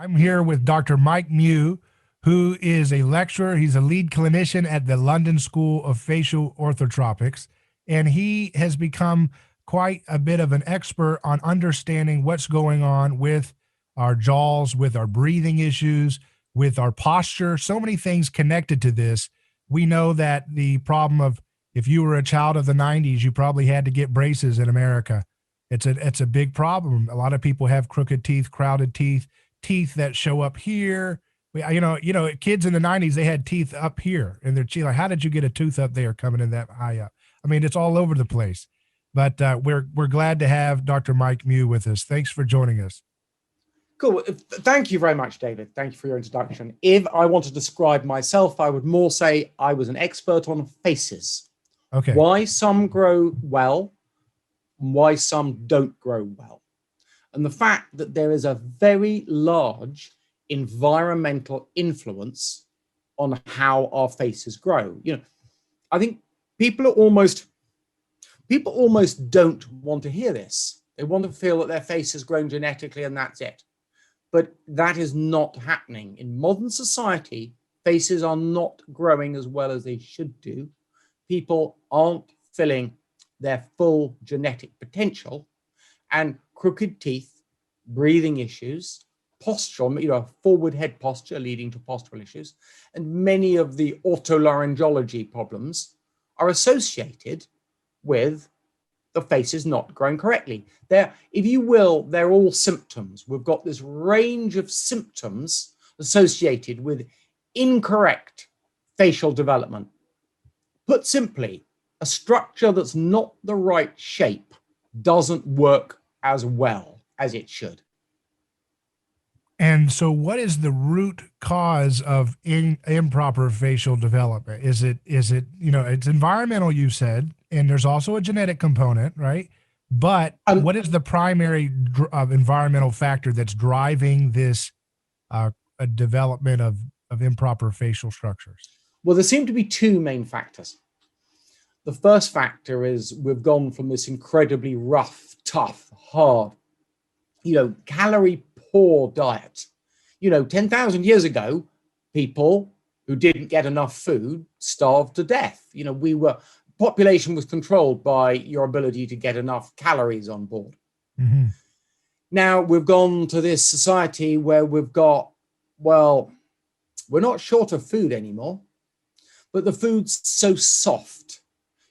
I'm here with Dr. Mike Mew, who is a lecturer. He's a lead clinician at the London School of Facial Orthotropics, and he has become quite a bit of an expert on understanding what's going on with our jaws, with our breathing issues, with our posture, so many things connected to this. We know that the problem of, if you were a child of the 90s, you probably had to get braces in America. It's a big problem. A lot of people have crooked teeth, crowded teeth, teeth that show up here. Kids in the 90s, they had teeth up here in their cheek. Like, how did you get a tooth up there coming in that high up? I mean, it's all over the place. But we're glad to have Dr. Mike Mew with us. Thanks for joining us. Cool. Thank you very much, David. Thank you for your introduction. If I want to describe myself, I would more say I was an expert on faces. Okay. Why some grow well, and why some don't grow well. And the fact that there is a very large environmental influence on how our faces grow. I think people almost don't want to hear this. They want to feel that their face has grown genetically and that's it. But that is not happening. In modern society, faces are not growing as well as they should do. People aren't filling their full genetic potential, and crooked teeth, breathing issues, posture, forward head posture leading to postural issues, and many of the otolaryngology problems are associated with the face is not growing correctly. If you will, they're all symptoms. We've got this range of symptoms associated with incorrect facial development. Put simply, a structure that's not the right shape doesn't work as well as it should. And so what is the root cause of improper facial development? Is it, it's environmental, you said, and there's also a genetic component, right? But what is the primary environmental factor that's driving this a development of improper facial structures? Well, there seem to be two main factors. The first factor is we've gone from this incredibly rough, tough, hard, calorie poor diet. 10,000 years ago, people who didn't get enough food starved to death. Population was controlled by your ability to get enough calories on board. Mm-hmm. Now we've gone to this society where we've got, we're not short of food anymore, but the food's so soft.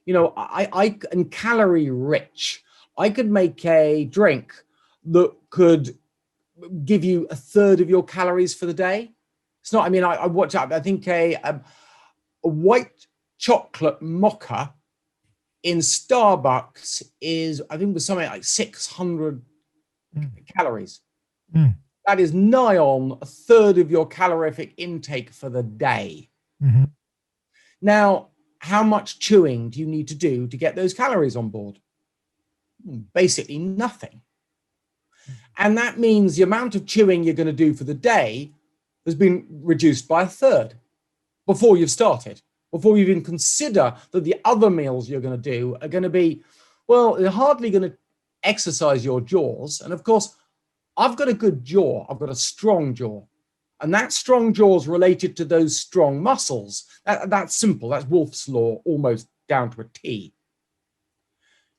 And calorie rich. I could make a drink that could give you a third of your calories for the day. It's not, I watched out, I think a white chocolate mocha in Starbucks is, I think, was something like 600 calories. Mm. That is nigh on a third of your calorific intake for the day. Mm-hmm. Now, how much chewing do you need to do to get those calories on board? Basically nothing. And that means the amount of chewing you're going to do for the day has been reduced by a third before you've started, before you even consider that the other meals you're going to do are going to be, they're hardly going to exercise your jaws. And of course, I've got a good jaw. I've got a strong jaw. And that strong jaw is related to those strong muscles. That's simple. That's Wolff's law, almost down to a T.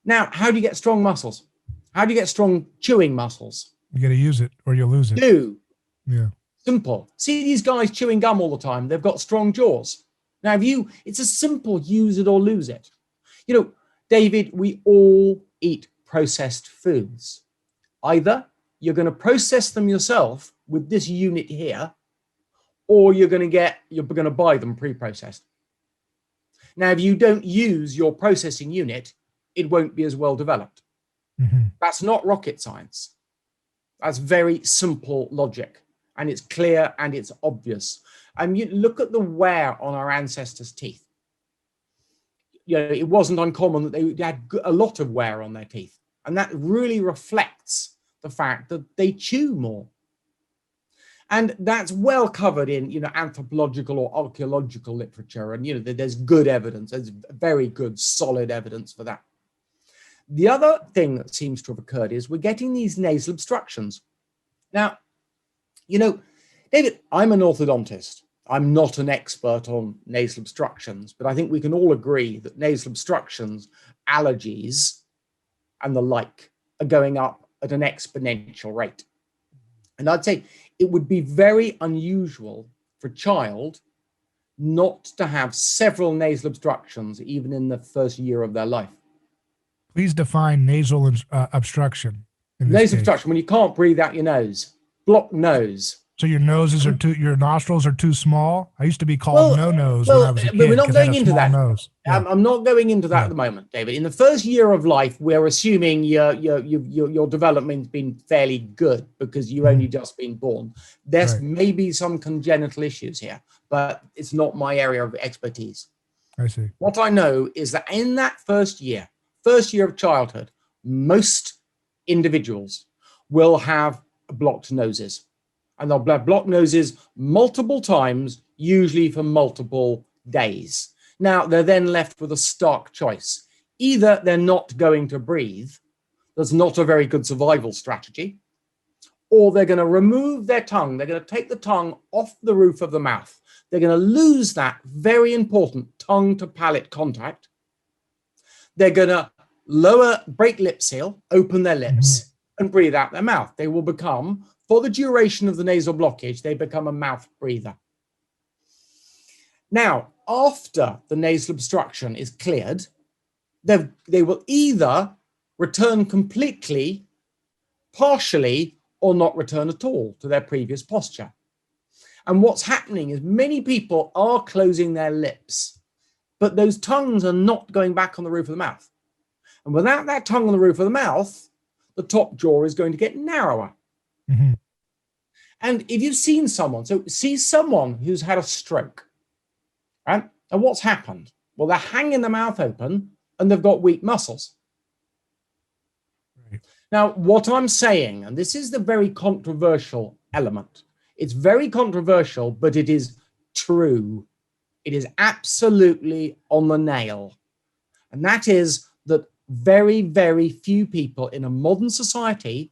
Now, how do you get strong muscles? How do you get strong chewing muscles? You got to use it or you'll lose it. Yeah. Simple. See these guys chewing gum all the time. They've got strong jaws. Now, it's a simple use it or lose it. David, we all eat processed foods. Either you're going to process them yourself with this unit here, or you're going to buy them pre-processed. Now, if you don't use your processing unit, it won't be as well developed. Mm-hmm. That's not rocket science. That's very simple logic, and it's clear and it's obvious. And you look at the wear on our ancestors' teeth. It wasn't uncommon that they had a lot of wear on their teeth, and that really reflects the fact that they chew more. And that's well covered in, anthropological or archaeological literature. And, there's good evidence. There's very good, solid evidence for that. The other thing that seems to have occurred is we're getting these nasal obstructions. Now, You know, David, I'm an orthodontist. I'm not an expert on nasal obstructions, but I think we can all agree that nasal obstructions, allergies, and the like are going up at an exponential rate. And I'd say it would be very unusual for a child not to have several nasal obstructions, even in the first year of their life. Please define nasal obstruction. In this Nasal case. obstruction, when you can't breathe out your nose, blocked nose. So your noses are your nostrils are too small. I used to be called no nose when I was a kid. But we're not going into that. Nose. Yeah. I'm not going into that at the moment, David. In the first year of life, we're assuming your development's been fairly good because you've only just been born. There's maybe some congenital issues here, but it's not my area of expertise. I see. What I know is that in that first year of childhood, most individuals will have blocked noses. And they'll have blocked noses multiple times, usually for multiple days. Now, they're then left with a stark choice. Either they're not going to breathe, that's not a very good survival strategy, or they're going to remove their tongue. They're going to take the tongue off the roof of the mouth. They're going to lose that very important tongue to palate contact. They're going to break lip seal, open their lips, and breathe out their mouth. They will become, for the duration of the nasal blockage, they become a mouth breather. Now, after the nasal obstruction is cleared, they will either return completely, partially, or not return at all to their previous posture. And what's happening is many people are closing their lips, but those tongues are not going back on the roof of the mouth. And without that tongue on the roof of the mouth, the top jaw is going to get narrower. Mm-hmm. And if you've seen someone, so see someone who's had a stroke, right? And what's happened? Well, they're hanging the mouth open and they've got weak muscles. Right. Now, what I'm saying, and this is the very controversial element, it's very controversial, but it is true. It is absolutely on the nail. And that is that very, very few people in a modern society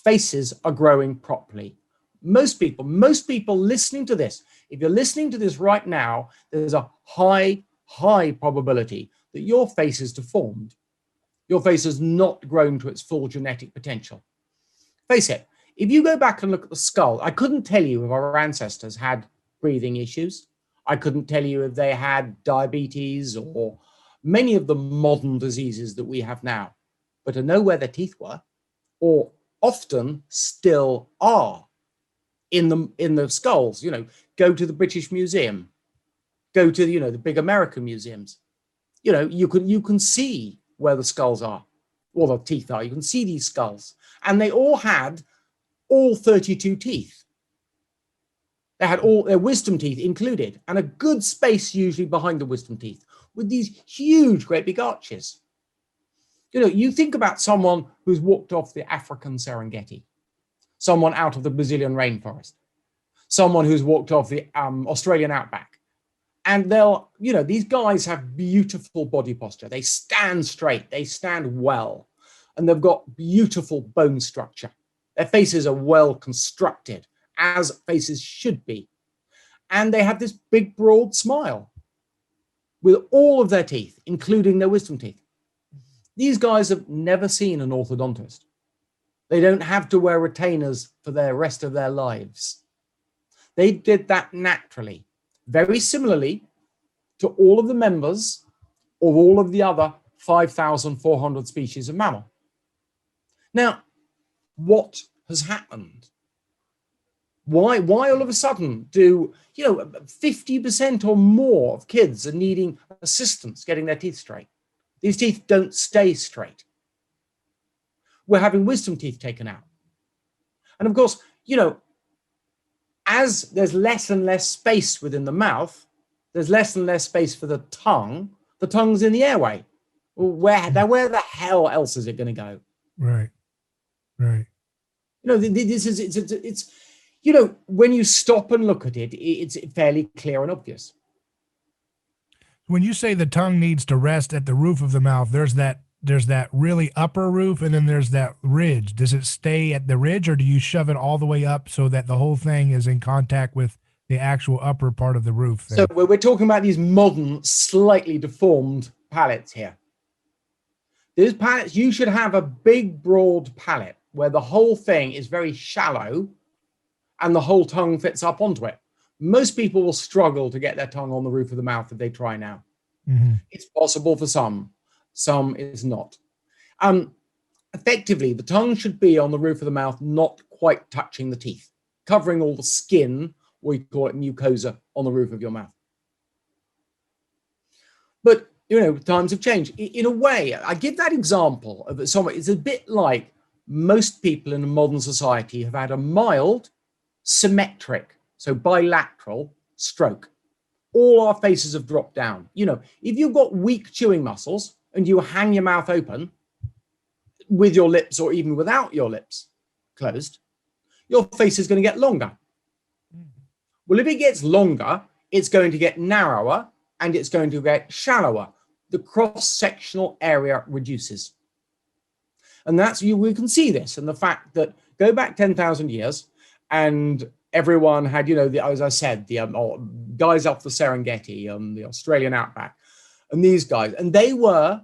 faces are growing properly. Most people listening to this, if you're listening to this right now, there's a high probability that your face is deformed. Your face has not grown to its full genetic potential. Face it, if you go back and look at the skull, I couldn't tell you if our ancestors had breathing issues. I couldn't tell you if they had diabetes or many of the modern diseases that we have now. But I know where their teeth were, or often still are in the skulls. Go to the British Museum, go to the big American museums. You can see where the skulls are, or the teeth are. You can see these skulls, and they all had all 32 teeth. They had all their wisdom teeth included, and a good space usually behind the wisdom teeth, with these huge, great big arches. You think about someone who's walked off the African Serengeti, someone out of the Brazilian rainforest, someone who's walked off the Australian outback. And these guys have beautiful body posture. They stand straight, they stand well, and they've got beautiful bone structure. Their faces are well constructed, as faces should be. And they have this big, broad smile with all of their teeth, including their wisdom teeth. These guys have never seen an orthodontist. They don't have to wear retainers for the rest of their lives. They did that naturally, very similarly to all of the members of all of the other 5,400 species of mammal. Now, what has happened? Why all of a sudden do 50% or more of kids are needing assistance getting their teeth straight? These teeth don't stay straight. We're having wisdom teeth taken out. And of course, as there's less and less space within the mouth, there's less and less space for the tongue. The tongue's in the airway. Well, where the hell else is it going to go? Right. It's when you stop and look at it, it's fairly clear and obvious. When you say the tongue needs to rest at the roof of the mouth, there's that there's that really upper roof, and then there's that ridge. Does it stay at the ridge, or do you shove it all the way up so that the whole thing is in contact with the actual upper part of the roof So there? we're talking about these modern, slightly deformed pallets here. These pallets, you should have a big, broad pallet where the whole thing is very shallow and the whole tongue fits up onto it. Most people will struggle to get their tongue on the roof of the mouth if they try now. Mm-hmm. It's possible for some is not. Effectively, the tongue should be on the roof of the mouth, not quite touching the teeth, covering all the skin, we call it mucosa, on the roof of your mouth. But, times have changed. In a way, I give that example of someone, it's a bit like most people in a modern society have had a mild, symmetric, so bilateral stroke. All our faces have dropped down. If you've got weak chewing muscles and you hang your mouth open with your lips or even without your lips closed, your face is going to get longer. Well, if it gets longer, it's going to get narrower and it's going to get shallower. The cross-sectional area reduces. And we can see this in the fact that go back 10,000 years and everyone had, as I said, the guys off the Serengeti, the Australian outback, and these guys, and they were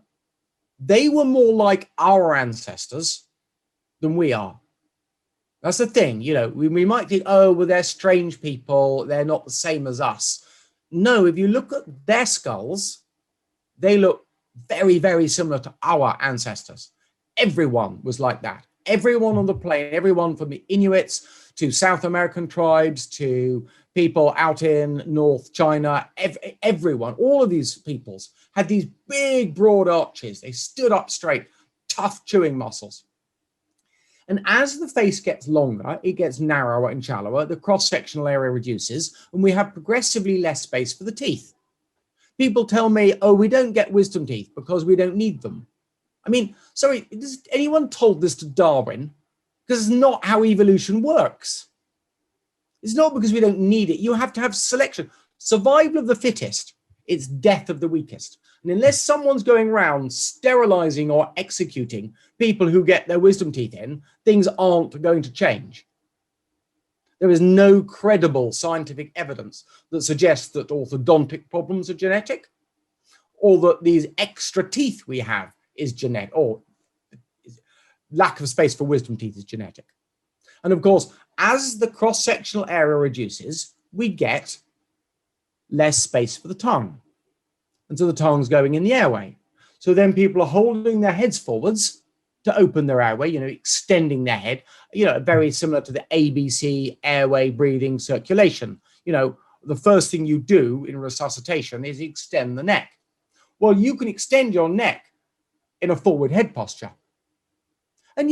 more like our ancestors than we are. That's the thing, we might think, oh, well, they're strange people, they're not the same as us. No, if you look at their skulls, they look very, very similar to our ancestors. Everyone was like that. Everyone on the plain, everyone from the Inuits to South American tribes to people out in North China, everyone, all of these peoples had these big, broad arches. They stood up straight, tough chewing muscles. And as the face gets longer, it gets narrower and shallower, the cross-sectional area reduces, and we have progressively less space for the teeth. People tell me, oh, we don't get wisdom teeth because we don't need them. I mean, sorry, has anyone told this to Darwin? Because it's not how evolution works. It's not because we don't need it. You have to have selection. Survival of the fittest. It's death of the weakest. And unless someone's going around sterilizing or executing people who get their wisdom teeth in, things aren't going to change. There is no credible scientific evidence that suggests that orthodontic problems are genetic, or that these extra teeth we have is genetic, or lack of space for wisdom teeth is genetic. And of course, as the cross-sectional area reduces, we get less space for the tongue. And so the tongue's going in the airway. So then people are holding their heads forwards to open their airway, extending their head, very similar to the ABC, airway, breathing, circulation. The first thing you do in resuscitation is extend the neck. Well, you can extend your neck in a forward head posture. And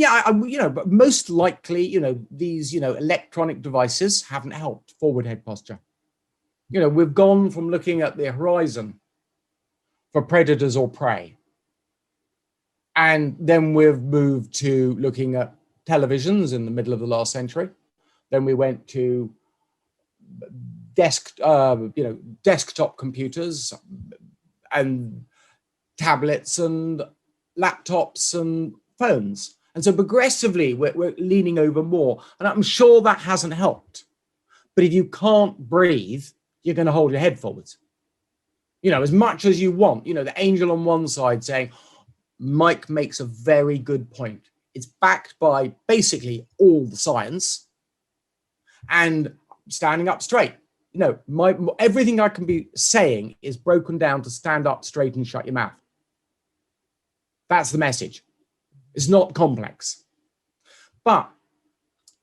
but most likely, these, electronic devices haven't helped forward head posture. We've gone from looking at the horizon for predators or prey. And then we've moved to looking at televisions in the middle of the last century. Then we went to desktop computers and tablets and laptops and phones. And so progressively, we're leaning over more. And I'm sure that hasn't helped. But if you can't breathe, you're going to hold your head forwards. As much as you want, the angel on one side saying, Mike makes a very good point. It's backed by basically all the science and standing up straight. Everything I can be saying is broken down to stand up straight and shut your mouth. That's the message. It's not complex. But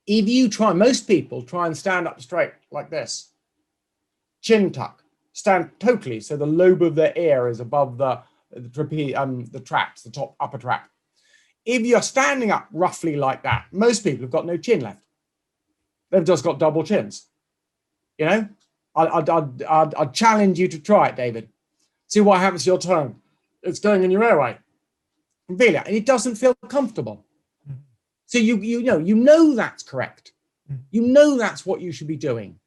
if you most people try and stand up straight like this, chin tuck, stand totally so the lobe of their ear is above the traps, the upper trap. If you're standing up roughly like that, most people have got no chin left. They've just got double chins. I'd challenge you to try it, David. See what happens to your tongue. It's going in your airway. Feel it, and it doesn't feel comfortable. So you know that's correct. You know that's what you should be doing.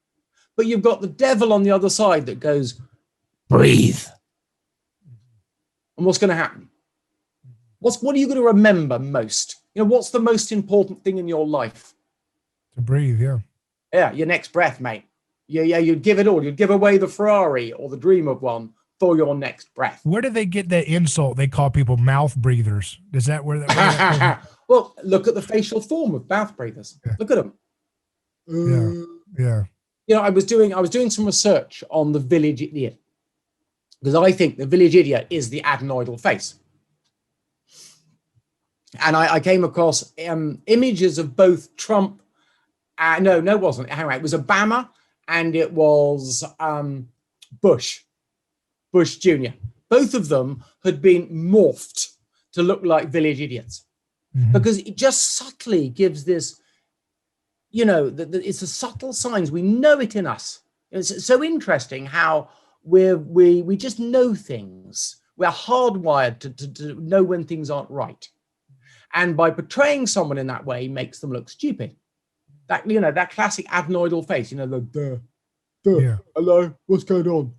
But you've got the devil on the other side that goes, breathe. And what's going to happen? What are you going to remember most? What's the most important thing in your life? To breathe, yeah. Yeah, your next breath, mate. Yeah, you'd give it all. You'd give away the Ferrari or the dream of one for your next breath. Where do they get that insult? They call people mouth breathers. Is that where that? Well, look at the facial form of mouth breathers. Yeah. Look at them. Yeah. I was doing some research on the village idiot, because I think the village idiot is the adenoidal face. And I came across images of both Trump. No, it wasn't. Hang on, it was Obama and it was Bush Jr. Both of them had been morphed to look like village idiots, because it just subtly gives this, it's the subtle signs. We know it in us. It's so interesting how we just know things. We're hardwired to know when things aren't right. And by portraying someone in that way makes them look stupid. That classic adenoidal face, hello, what's going on?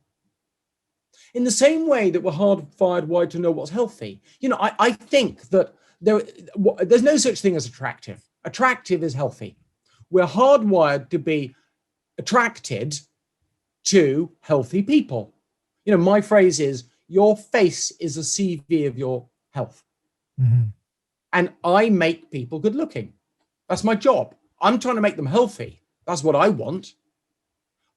In the same way that we're hardwired to know what's healthy. I think that there's no such thing as attractive. Attractive is healthy. We're hardwired to be attracted to healthy people. My phrase is, your face is a CV of your health. And I make people good looking. That's my job. I'm trying to make them healthy. That's what I want.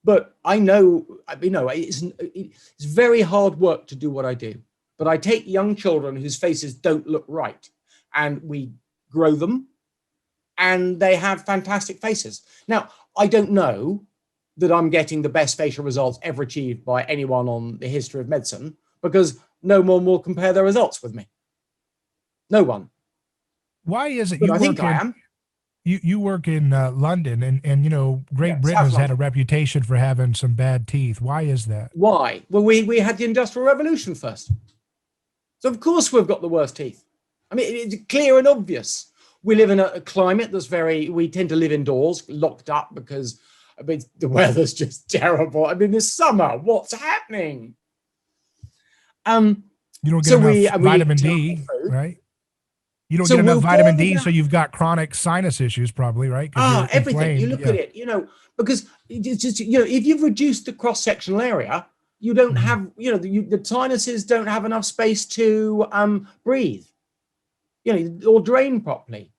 But I know, it's very hard work to do what I do. But I take young children whose faces don't look right, and we grow them, and they have fantastic faces. Now, I don't know that I'm getting the best facial results ever achieved by anyone on the history of medicine, because no one will compare their results with me. No one. Why is it But I think I am. You work in London, and Great Britain has had a reputation for having some bad teeth. Why is that? Why? Well, we had the Industrial Revolution first. So of course we've got the worst teeth. I mean, it's clear and obvious. We live in a climate we tend to live indoors, locked up, because the weather's just terrible. I mean, this summer, what's happening? You don't get enough vitamin D, right? You don't get enough vitamin D, so you've got chronic sinus issues, probably, right? Everything. You look at it, because it's just, if you've reduced the cross-sectional area, you don't have, the sinuses don't have enough space to breathe, or drain properly.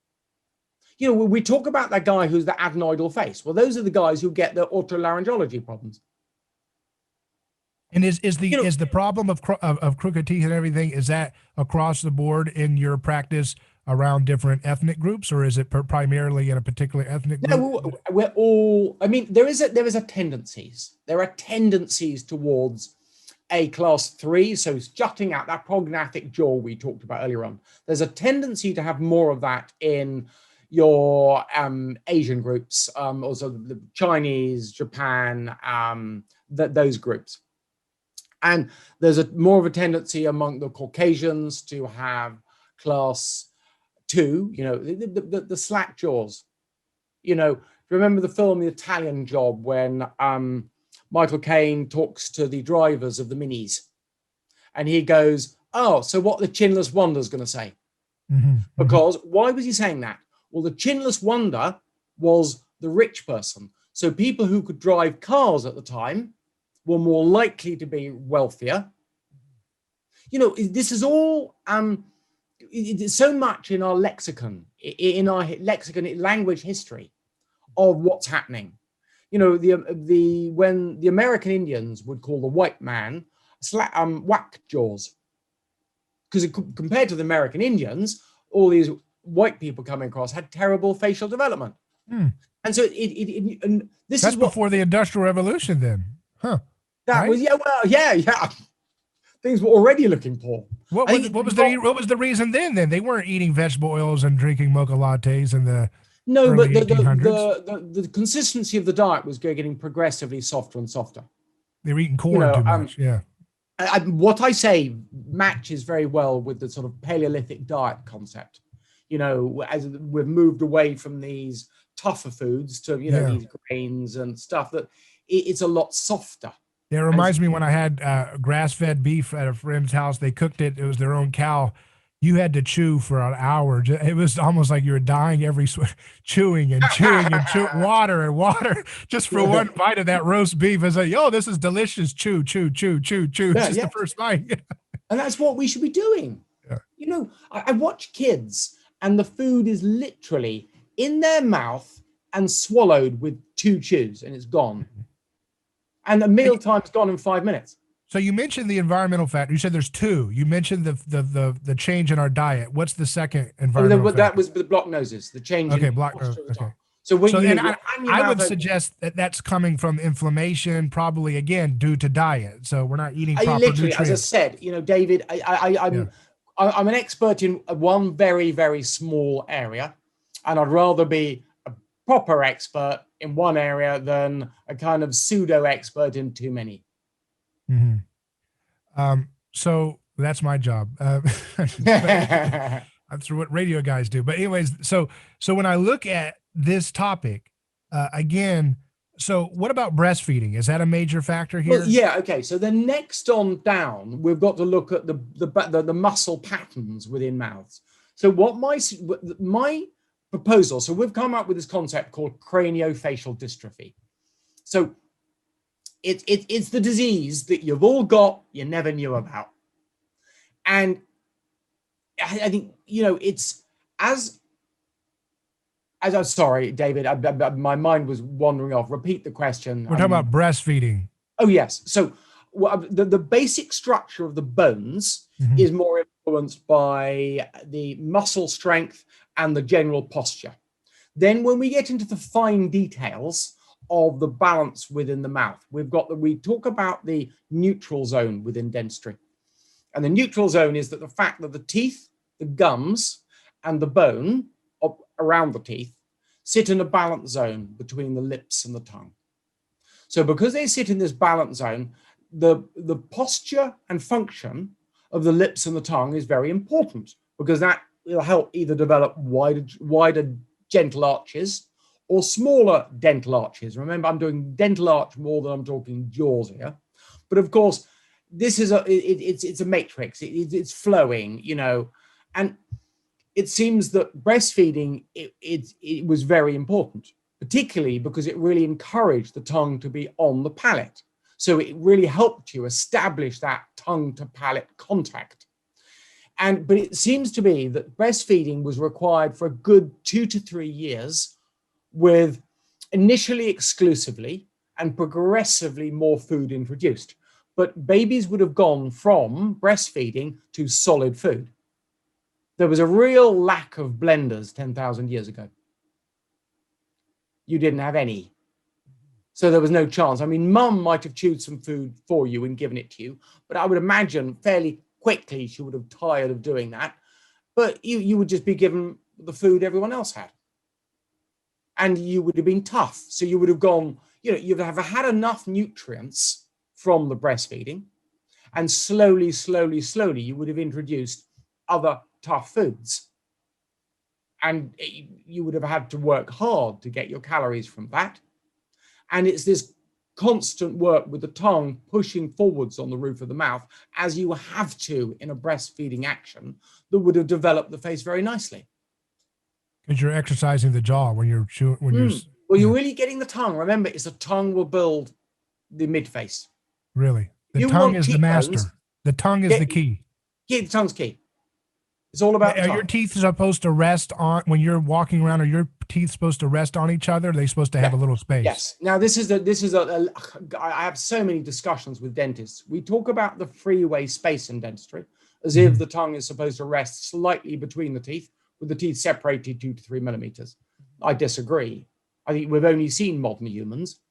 We talk about that guy who's the adenoidal face. Well, those are the guys who get the otolaryngology problems. And is the problem of crooked teeth and everything, is that across the board in your practice around different ethnic groups, or is it primarily in a particular ethnic group? No, we're all. I mean, there are tendencies. There are tendencies towards a class 3, so it's jutting out that prognatic jaw we talked about earlier on. There's a tendency to have more of that in your Asian groups, also the Chinese, Japan, those groups. And there's more of a tendency among the Caucasians to have class 2, the slack jaws. Remember the film The Italian Job, when Michael Caine talks to the drivers of the minis, and he goes, "Oh, so what the chinless wonder's going to say?" Because why was he saying that? Well, the chinless wonder was the rich person. So people who could drive cars at the time were more likely to be wealthier. This is all, it's so much in our lexicon, language history of what's happening. When the American Indians would call the white man whack jaws, because compared to the American Indians, all these white people coming across had terrible facial development. And so this is before the Industrial Revolution, then, huh? That was yeah. Things were already looking poor. What was the reason then? Then they weren't eating vegetable oils and drinking mocha lattes in the early 1800s. But the consistency of the diet was getting progressively softer and softer. They were eating corn too much. What I say matches very well with the sort of Paleolithic diet concept. As we've moved away from these tougher foods to these grains and stuff, that it's a lot softer. Yeah, it reminds me when I had grass-fed beef at a friend's house. They cooked it. It was their own cow, you had to chew for an hour. It was almost like you were dying chewing and chewing and water and water just for one bite of that roast beef. It's like, oh, this is delicious. Chew, chew, chew, chew, chew. Yeah, Just the first bite. And that's what we should be doing. Yeah. You know, I watch kids and the food is literally in their mouth and swallowed with 2 chews and it's gone. And the meal time's gone in 5 minutes. So you mentioned the environmental factor. You said there's 2. You mentioned the change in our diet. What's the second environmental factor? That was the blocked noses, the change in blocked nose. Okay. So when I would suggest that that's coming from inflammation, probably again due to diet. So we're not eating proper nutrients. As I said, you know, David, I'm an expert in one very, very small area, and I'd rather be a proper expert in one area than a kind of pseudo expert in too many. Mm-hmm. So that's my job. That's what radio guys do. But anyways, so when I look at this topic, again, so what about breastfeeding? Is that a major factor here? Well, yeah. Okay. So the next on down, we've got to look at the muscle patterns within mouths. So what my proposal, so we've come up with this concept called craniofacial dystrophy. So it's the disease that you've all got, you never knew about. And I think, you know, it's as I'm sorry, David, my mind was wandering off. Repeat the question. We're talking about breastfeeding. Oh, yes. So the basic structure of the bones is more influenced by the muscle strength and the general posture. Then when we get into the fine details of the balance within the mouth, we talk about the neutral zone within dentistry. And the neutral zone is that the fact that the teeth, the gums, and the bone around the teeth sit in a balance zone between the lips and the tongue. So because they sit in this balance zone, the posture and function of the lips and the tongue is very important, because that will help either develop wider gentle arches or smaller dental arches. Remember, I'm doing dental arch more than I'm talking jaws here. But of course, this is it's a matrix. It's flowing, you know, and it seems that breastfeeding, it was very important, particularly because it really encouraged the tongue to be on the palate. So it really helped you establish that tongue to palate contact. But it seems to be that breastfeeding was required for a good 2 to 3 years, with initially exclusively and progressively more food introduced. But babies would have gone from breastfeeding to solid food. There was a real lack of blenders 10,000 years ago. You didn't have any. So there was no chance. I mean, mum might have chewed some food for you and given it to you, but I would imagine fairly quickly she would have tired of doing that. But you would just be given the food everyone else had. And you would have been tough. So you would have gone, you know, you'd have had enough nutrients from the breastfeeding, and slowly, slowly, slowly, you would have introduced other tough foods. And you would have had to work hard to get your calories from that. And it's this constant work with the tongue pushing forwards on the roof of the mouth, as you have to in a breastfeeding action, that would have developed the face very nicely. Because you're exercising the jaw when you're chewing. Well, you're really getting the tongue. Remember, it's the tongue will build the midface. Really? The tongue is the master. The tongue is the key. Yeah, the tongue's key. It's all about the tongue. Are your teeth supposed to rest on, when you're walking around, are your teeth supposed to rest on each other? Are they supposed to have a little space? Yes. Now, I have so many discussions with dentists. We talk about the freeway space in dentistry as if the tongue is supposed to rest slightly between the teeth, with the teeth separated 2 to 3 millimeters. I disagree. I think we've only seen modern humans.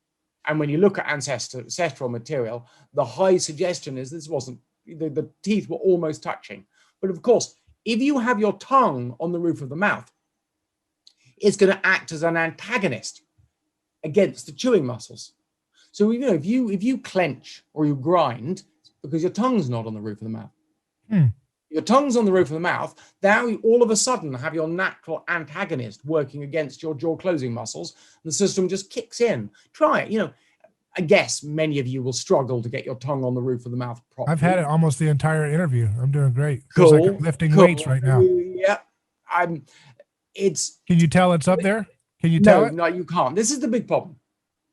And when you look at ancestral material, the high suggestion is this wasn't, the teeth were almost touching. But of course, if you have your tongue on the roof of the mouth, it's going to act as an antagonist against the chewing muscles. So, you know, if you clench or you grind, it's because your tongue's not on the roof of the mouth. Your tongue's on the roof of the mouth. Now you all of a sudden have your natural antagonist working against your jaw closing muscles. And the system just kicks in. Try it. You know, I guess many of you will struggle to get your tongue on the roof of the mouth properly. I've had it almost the entire interview. I'm doing great. Feels like I'm lifting weights right now. Yeah. Can you tell it's up there? Can you tell it? No, you can't. This is the big problem.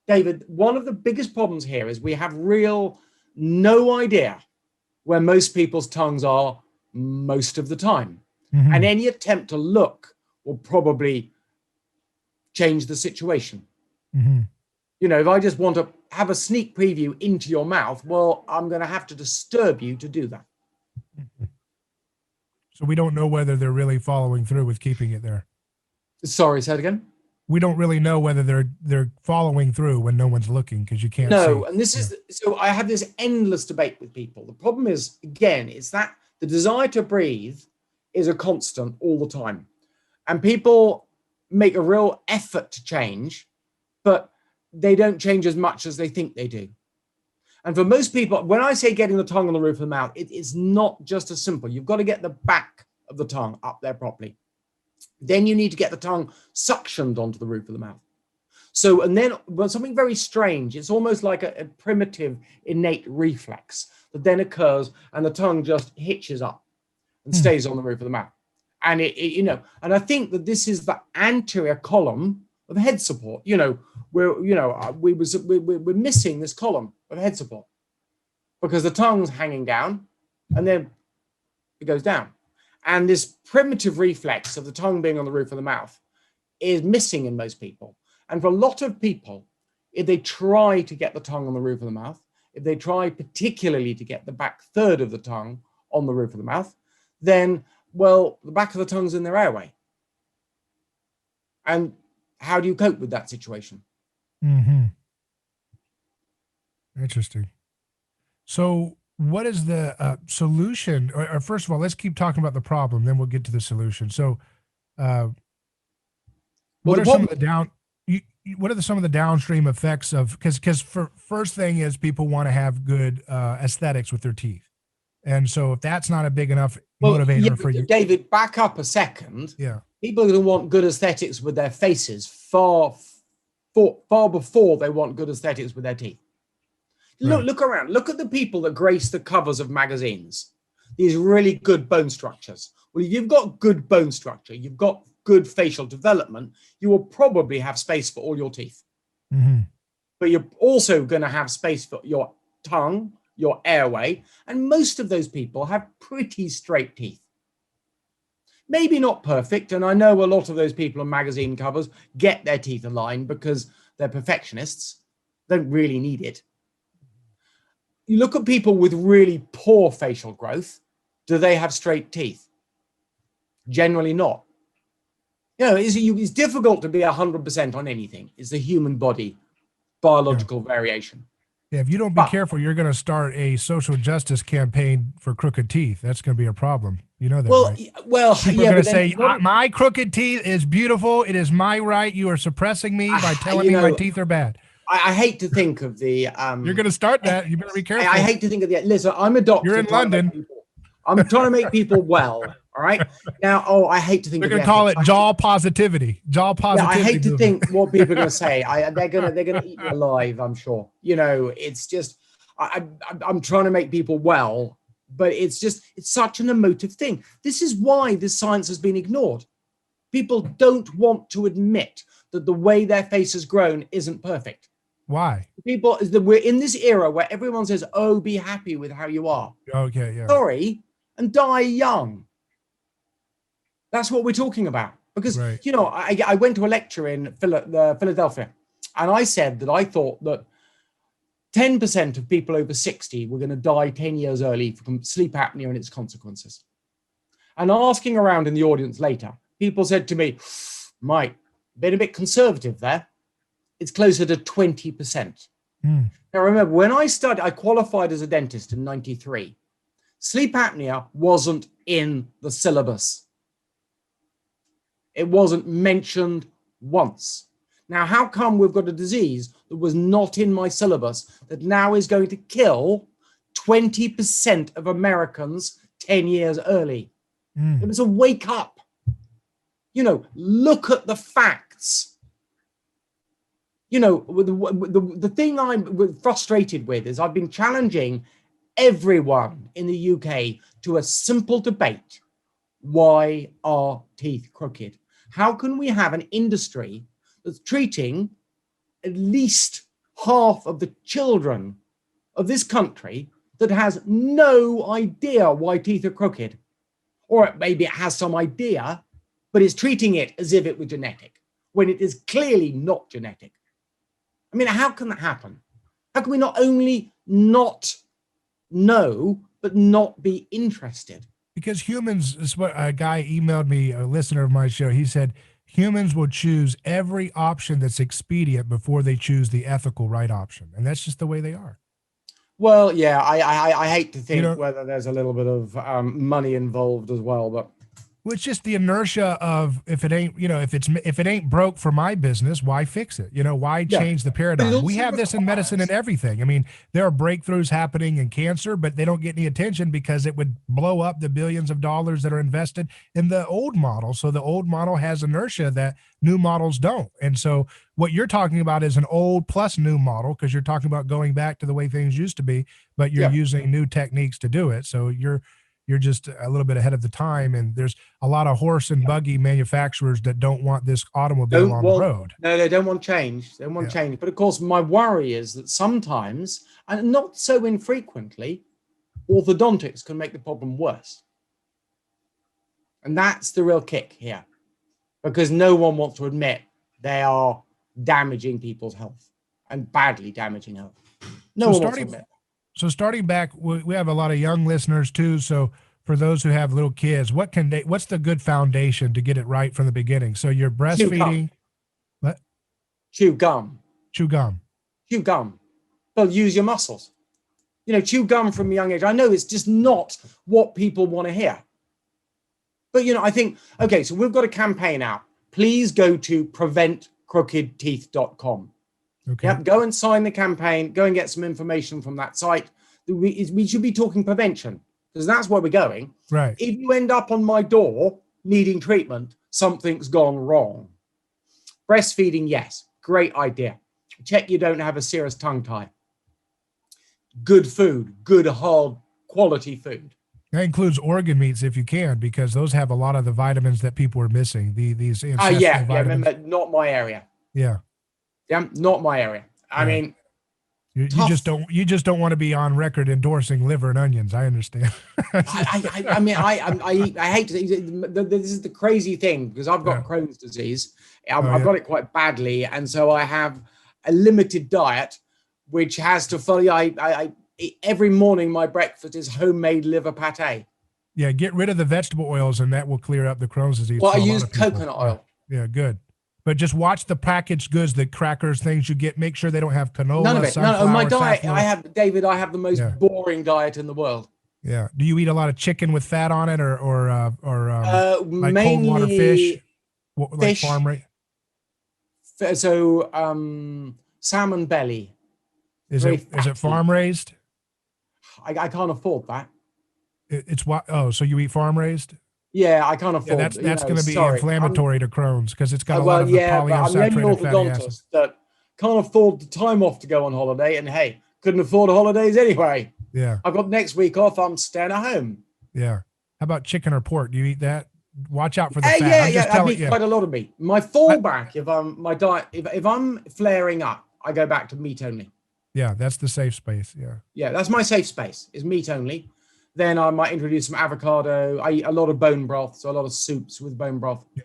David, one of the biggest problems here is we have no idea where most people's tongues are most of the time. Mm-hmm. And any attempt to look will probably change the situation. Mm-hmm. You know, if I just want to have a sneak preview into your mouth, well, I'm going to have to disturb you to do that. So we don't know whether they're really following through with keeping it there. Sorry, say it again. We don't really know whether they're following through when no one's looking because you can't see. No, and this is, so I have this endless debate with people. The problem is, again, it's that the desire to breathe is a constant all the time. And people make a real effort to change, but they don't change as much as they think they do. And for most people, when I say getting the tongue on the roof of the mouth, it is not just as simple. You've got to get the back of the tongue up there properly. Then you need to get the tongue suctioned onto the roof of the mouth. So, and then something very strange, it's almost like a primitive innate reflex that then occurs and the tongue just hitches up and stays on the roof of the mouth. And and I think that this is the anterior column of head support. We're missing this column of head support because the tongue's hanging down and then it goes down. And this primitive reflex of the tongue being on the roof of the mouth is missing in most people. And for a lot of people, if they try to get the tongue on the roof of the mouth, if they try particularly to get the back third of the tongue on the roof of the mouth, then, well, the back of the tongue's in their airway. And how do you cope with that situation? Mm-hmm. Interesting. So what is the solution? Or first of all, let's keep talking about the problem, then we'll get to the solution. So what are some of the some of the downstream effects of, because first thing is people want to have good aesthetics with their teeth. And so if that's not a big enough motivator for you. David, back up a second. Yeah. People are going to want good aesthetics with their faces far before they want good aesthetics with their teeth. Look around. Look at the people that grace the covers of magazines. These really good bone structures. Well, if you've got good bone structure, you've got good facial development, you will probably have space for all your teeth. Mm-hmm. But you're also going to have space for your tongue, your airway, and most of those people have pretty straight teeth. Maybe not perfect, and I know a lot of those people on magazine covers get their teeth aligned because they're perfectionists, don't really need it. You look at people with really poor facial growth, do they have straight teeth? Generally not. It's difficult to be 100% on anything. It's the human body, biological variation. Yeah, if you don't be careful, you're going to start a social justice campaign for crooked teeth. That's going to be a problem. You know that, right? Well, people are going to say, my crooked teeth is beautiful. It is my right. You are suppressing me by telling me my teeth are bad. I hate to think of the... you're going to start that. You better be careful. I hate to think of the... Listen, I'm a doctor. You're in London. I'm trying to make people well, all right? Now, I hate to think They're going to call it jaw positivity. Jaw positivity. Yeah, I hate to think what people are going to say. They're going to eat me alive, I'm sure. It's just... I'm trying to make people well, but it's such an emotive thing. This is why this science has been ignored. People don't want to admit that the way their face has grown isn't perfect. Why? We're in this era where everyone says, oh, be happy with how you are. Okay, yeah. Sorry, and die young. That's what we're talking about. Because, I went to a lecture in Philadelphia, and I said that I thought that 10% of people over 60 were going to die 10 years early from sleep apnea and its consequences. And asking around in the audience later, people said to me, Mike, been a bit conservative there. It's closer to 20%. Now, remember, when I qualified as a dentist in 93. Sleep apnea wasn't in the syllabus. It wasn't mentioned once. Now, how come we've got a disease that was not in my syllabus that now is going to kill 20% of Americans 10 years early? It was a wake up. Look at the facts. You know, the thing I'm frustrated with is I've been challenging everyone in the UK to a simple debate. Why are teeth crooked? How can we have an industry that's treating at least half of the children of this country that has no idea why teeth are crooked? Or maybe it has some idea, but is treating it as if it were genetic, when it is clearly not genetic. I mean, how can that happen? How can we not only not know, but not be interested? Because humans, this is what a guy emailed me, a listener of my show. He said humans will choose every option that's expedient before they choose the ethical right option, and that's just the way they are. Well, yeah, I hate to think You know, whether there's a little bit of money involved as well, but well, it's just the inertia of if it ain't, if it ain't broke for my business, why fix it? Why yeah. change the But it paradigm? We also have this in medicine and requires, everything. I mean, there are breakthroughs happening in cancer, but they don't get any attention because it would blow up the billions of dollars that are invested in the old model. So the old model has inertia that new models don't. And so what you're talking about is an old plus new model, because you're talking about going back to the way things used to be, but you're yeah. using new techniques to do it. So you're just a little bit ahead of the time, and there's a lot of horse and buggy manufacturers that don't want this automobile Don't on the want, road. no, they don't want change. They don't want Yeah. change. But of course, my worry is that sometimes, and not so infrequently, orthodontics can make the problem worse. And that's the real kick here, because no one wants to admit they are damaging people's health and badly damaging health. No So one wants to starting admit. so starting back, we have a lot of young listeners too. So for those who have little kids, what's the good foundation to get it right from the beginning? So you're Chew gum. breastfeeding, what? Chew gum. Chew gum. Chew gum. Well, use your muscles. Chew gum from a young age. I know it's just not what people want to hear. But, I think, okay, so we've got a campaign out. Please go to preventcrookedteeth.com. Okay. Yep, go and sign the campaign. Go and get some information from that site. We should be talking prevention, because that's where we're going. Right. If you end up on my door needing treatment, something's gone wrong. Breastfeeding, yes, great idea. Check you don't have a serious tongue tie. Good food, good hard quality food. That includes organ meats if you can, because those have a lot of the vitamins that people are missing. These ancestral vitamins. Remember, not my area. Yeah. Yeah, not my area. I mean, you just don't want to be on record endorsing liver and onions. I understand. I mean, I hate to say this is the crazy thing, because I've got Crohn's disease. I've got it quite badly, and so I have a limited diet, which has to follow. I every morning my breakfast is homemade liver pate. Yeah, get rid of the vegetable oils, and that will clear up the Crohn's disease. Well, I use coconut oil. Yeah, good. But just watch the packaged goods, the crackers, things you get. Make sure they don't have canola. None of it. No, my diet. Safflower. I have the most boring diet in the world. Yeah. Do you eat a lot of chicken with fat on it, or like mainly cold water fish, like fish. farm rate? So salmon belly. Is it farm raised? I can't afford that. It's what? Oh, so you eat farm raised? Yeah, I can't afford. Yeah, that's going to be inflammatory to Crohn's, because it's got a lot of the polyunsaturated fatty acids. That can't afford the time off to go on holiday, and hey, couldn't afford holidays anyway. Yeah, I've got next week off. I'm staying at home. Yeah. How about chicken or pork? Do you eat that? Watch out for the fat. I eat quite a lot of meat. My fallback, if I'm flaring up, I go back to meat only. Yeah, that's the safe space. Yeah, that's my safe space, is meat only. Then I might introduce some avocado. I eat a lot of bone broth, so a lot of soups with bone broth. Yeah.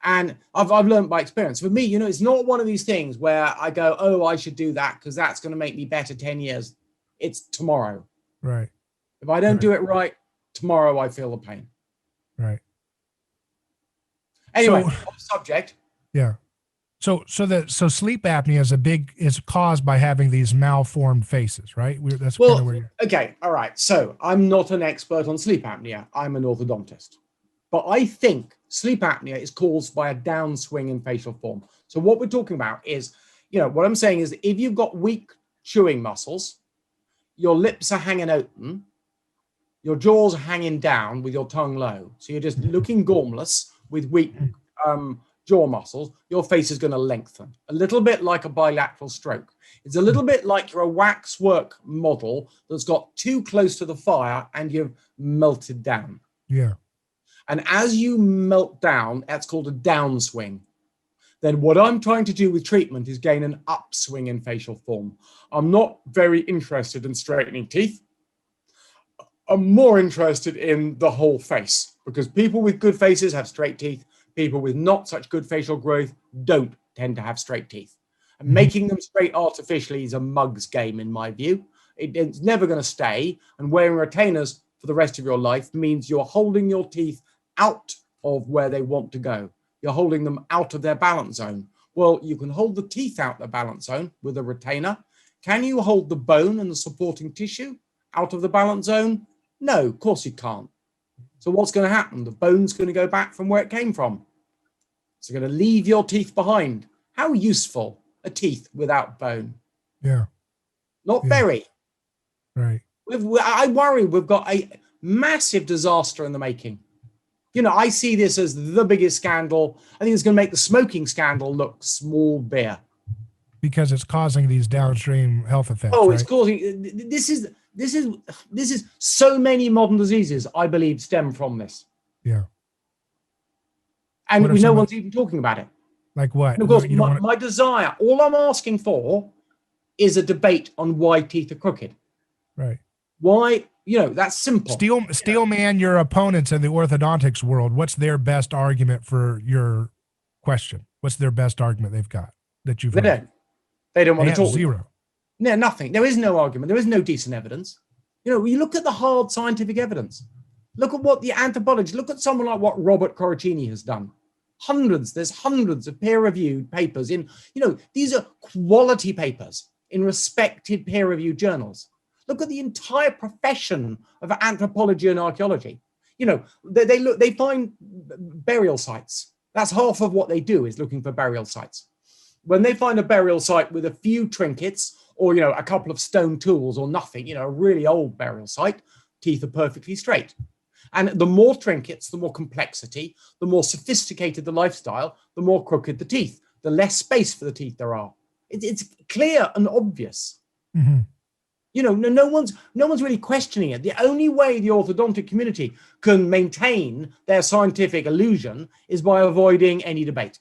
And I've learned by experience. For me, it's not one of these things where I go, oh, I should do that because that's going to make me better 10 years. It's tomorrow. Right. If I don't do it right, tomorrow I feel the pain. Right. Anyway, on the subject. Yeah. So sleep apnea is caused by having these malformed faces, right? That's kind of where you're... Okay, all right. So I'm not an expert on sleep apnea. I'm an orthodontist. But I think sleep apnea is caused by a downswing in facial form. So what we're talking about is, what I'm saying is if you've got weak chewing muscles, your lips are hanging open, your jaw's hanging down with your tongue low. So you're just looking gormless with weak jaw muscles, your face is going to lengthen. A little bit like a bilateral stroke. It's a little bit like you're a waxwork model that's got too close to the fire and you've melted down. Yeah. And as you melt down, that's called a downswing. Then what I'm trying to do with treatment is gain an upswing in facial form. I'm not very interested in straightening teeth. I'm more interested in the whole face, because people with good faces have straight teeth. People with not such good facial growth don't tend to have straight teeth. And making them straight artificially is a mug's game, in my view. It's never going to stay. And wearing retainers for the rest of your life means you're holding your teeth out of where they want to go. You're holding them out of their balance zone. Well, you can hold the teeth out the balance zone with a retainer. Can you hold the bone and the supporting tissue out of the balance zone? No, of course you can't. So what's going to happen? The bone's going to go back from where it came from. It's going to leave your teeth behind. How useful are teeth without bone? Yeah. Not very. Right. I worry we've got a massive disaster in the making. You know, I see this as the biggest scandal. I think it's going to make the smoking scandal look small beer. Because it's causing these downstream health effects. Oh, right? it's causing, this is so many modern diseases, I believe, stem from this. Yeah. And no one's even talking about it. Like what? And of course, my desire, all I'm asking for is a debate on why teeth are crooked. Right. Why, you know, that's simple. Steel man your opponents in the orthodontics world. What's their best argument for your question? What's their best argument they've got that you've heard? They don't want to talk. Zero. No, nothing. There is no argument. There is no decent evidence. You know, you look at the hard scientific evidence. Look at what the anthropologists, look at someone like what Robert Corricini has done. There's hundreds of peer-reviewed papers in, you know, these are quality papers in respected peer-reviewed journals. Look at the entire profession of anthropology and archaeology. You know, they find burial sites. That's half of what they do, is looking for burial sites. When they find a burial site with a few trinkets or, you know, a couple of stone tools or nothing, you know, a really old burial site, teeth are perfectly straight. And the more trinkets, the more complexity, the more sophisticated the lifestyle, the more crooked the teeth, the less space for the teeth there are. It's clear and obvious. Mm-hmm. You know, no one's really questioning it. The only way the orthodontic community can maintain their scientific illusion is by avoiding any debate.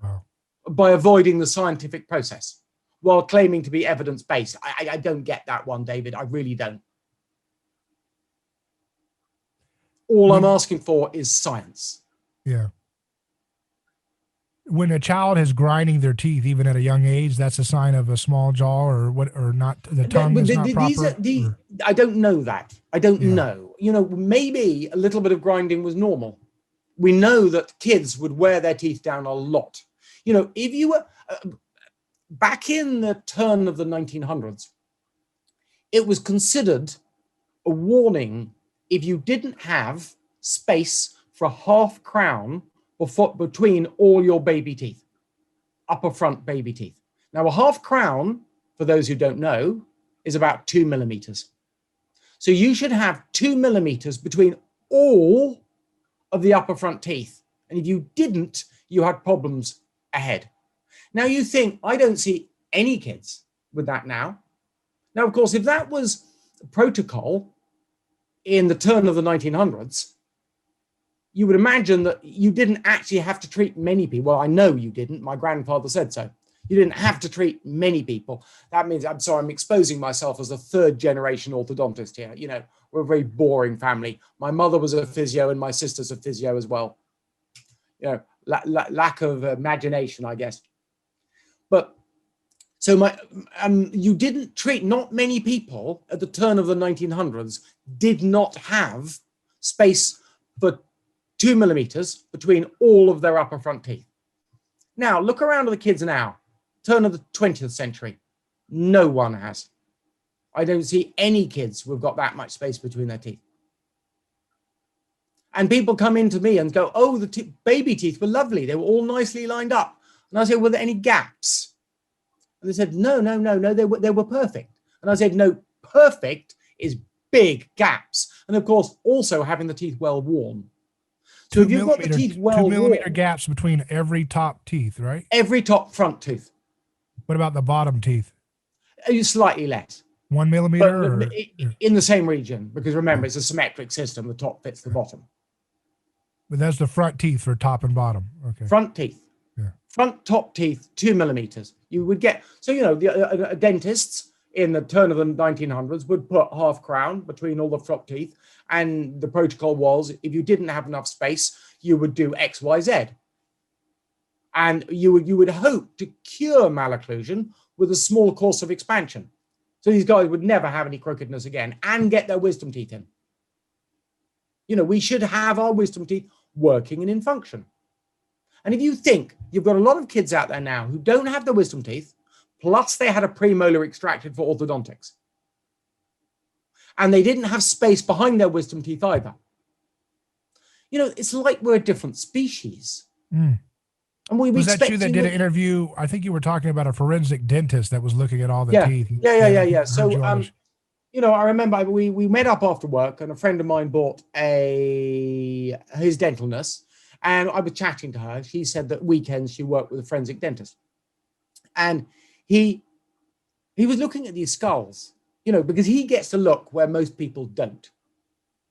Wow. By avoiding the scientific process while claiming to be evidence-based. I don't get that one, David. I really don't. All I'm asking for is science. Yeah. When a child is grinding their teeth, even at a young age, that's a sign of a small jaw or what, or not, the tongue is not proper? I don't know that. I don't know. You know, maybe a little bit of grinding was normal. We know that kids would wear their teeth down a lot. You know, if you were back in the turn of the 1900s, it was considered a warning if you didn't have space for a half crown between all your baby teeth, upper front baby teeth. Now, a half crown, for those who don't know, is about 2 millimeters. So you should have 2 millimeters between all of the upper front teeth. And if you didn't, you had problems ahead. Now you think, I don't see any kids with that now. Now, of course, if that was protocol in the turn of the 1900s, you would imagine that you didn't actually have to treat many people. Well, I know you didn't. My grandfather said so. You didn't have to treat many people. That means, I'm sorry, I'm exposing myself as a third generation orthodontist here. You know, we're a very boring family. My mother was a physio and my sister's a physio as well. You know, lack of imagination, I guess. But so you didn't treat, not many people at the turn of the 1900s did not have space for 2 millimeters between all of their upper front teeth. Now, look around at the kids now, turn of the 20th century. No one has. I don't see any kids who've got that much space between their teeth. And people come into me and go, oh, the baby teeth were lovely. They were all nicely lined up. And I say, were there any gaps? And they said, no, they were perfect. And I said, no, perfect is big gaps. And of course, also having the teeth well worn. So if you've got the teeth well 2 millimeter worn, gaps between every top teeth, right? every top front tooth, What about the bottom teeth? slightly less, 1 but millimeter or in the same region, because remember, it's a symmetric system. The top fits the bottom. but that's the front teeth for top and bottom. Okay. Front teeth. Yeah. Front top teeth, 2 millimeters. You would get, so, you know, the dentists in the turn of the 1900s would put half crown between all the front teeth. And the protocol was, if you didn't have enough space, you would do X, Y, Z. And you would hope to cure malocclusion with a small course of expansion. So these guys would never have any crookedness again and get their wisdom teeth in. You know, we should have our wisdom teeth working and in function. And if you think you've got a lot of kids out there now who don't have the wisdom teeth, plus they had a premolar extracted for orthodontics, and they didn't have space behind their wisdom teeth either. You know, it's like we're a different species. Mm. And we was that you that did an interview? I think you were talking about a forensic dentist that was looking at all the teeth. Yeah. So, you know, I remember we met up after work, and a friend of mine bought his dental nurse, and I was chatting to her. She said that weekends she worked with a forensic dentist, and he was looking at these skulls, you know, because he gets to look where most people don't.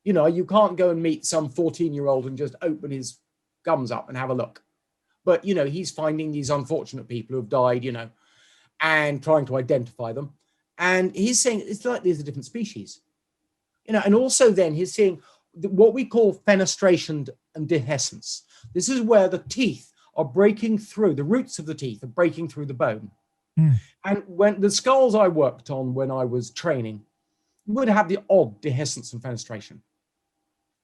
You know, you can't go and meet some 14-year-old and just open his gums up and have a look. But, you know, he's finding these unfortunate people who have died, you know, and trying to identify them. And he's saying it's like these are different species, you know, and also then he's seeing what we call fenestration and dehiscence. This is where the teeth are breaking through, the roots of the teeth are breaking through the bone. Mm. And when the skulls I worked on when I was training would have the odd dehiscence and fenestration.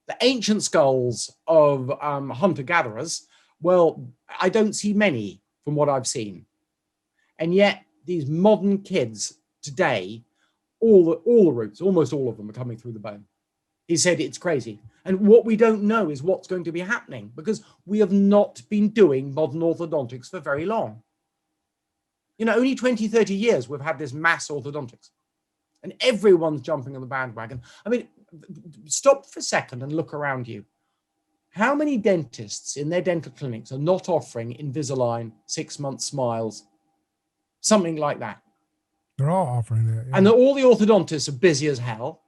The ancient skulls of hunter-gatherers, well, I don't see many from what I've seen. And yet these modern kids today, all the roots, almost all of them are coming through the bone. He said it's crazy. And what we don't know is what's going to be happening, because we have not been doing modern orthodontics for very long. You know, only 20, 30 years we've had this mass orthodontics, and everyone's jumping on the bandwagon. I mean, stop for a second and look around you. How many dentists in their dental clinics are not offering Invisalign, 6-month smiles, something like that? They're all offering that. Yeah. And all the orthodontists are busy as hell.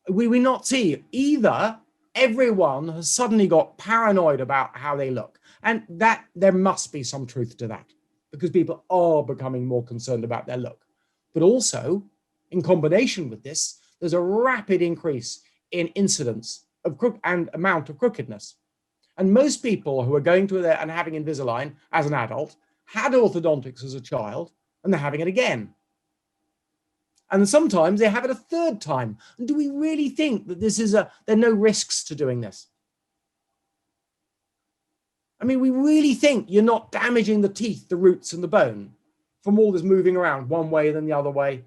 We not see either. Everyone has suddenly got paranoid about how they look. And that there must be some truth to that, because people are becoming more concerned about their look. But also, in combination with this, there's a rapid increase in incidence of and amount of crookedness. And most people who are going to there and having Invisalign as an adult had orthodontics as a child, and they're having it again. And sometimes they have it a third time. And do we really think that this is there are no risks to doing this? I mean, we really think you're not damaging the teeth, the roots, and the bone from all this moving around one way than the other way?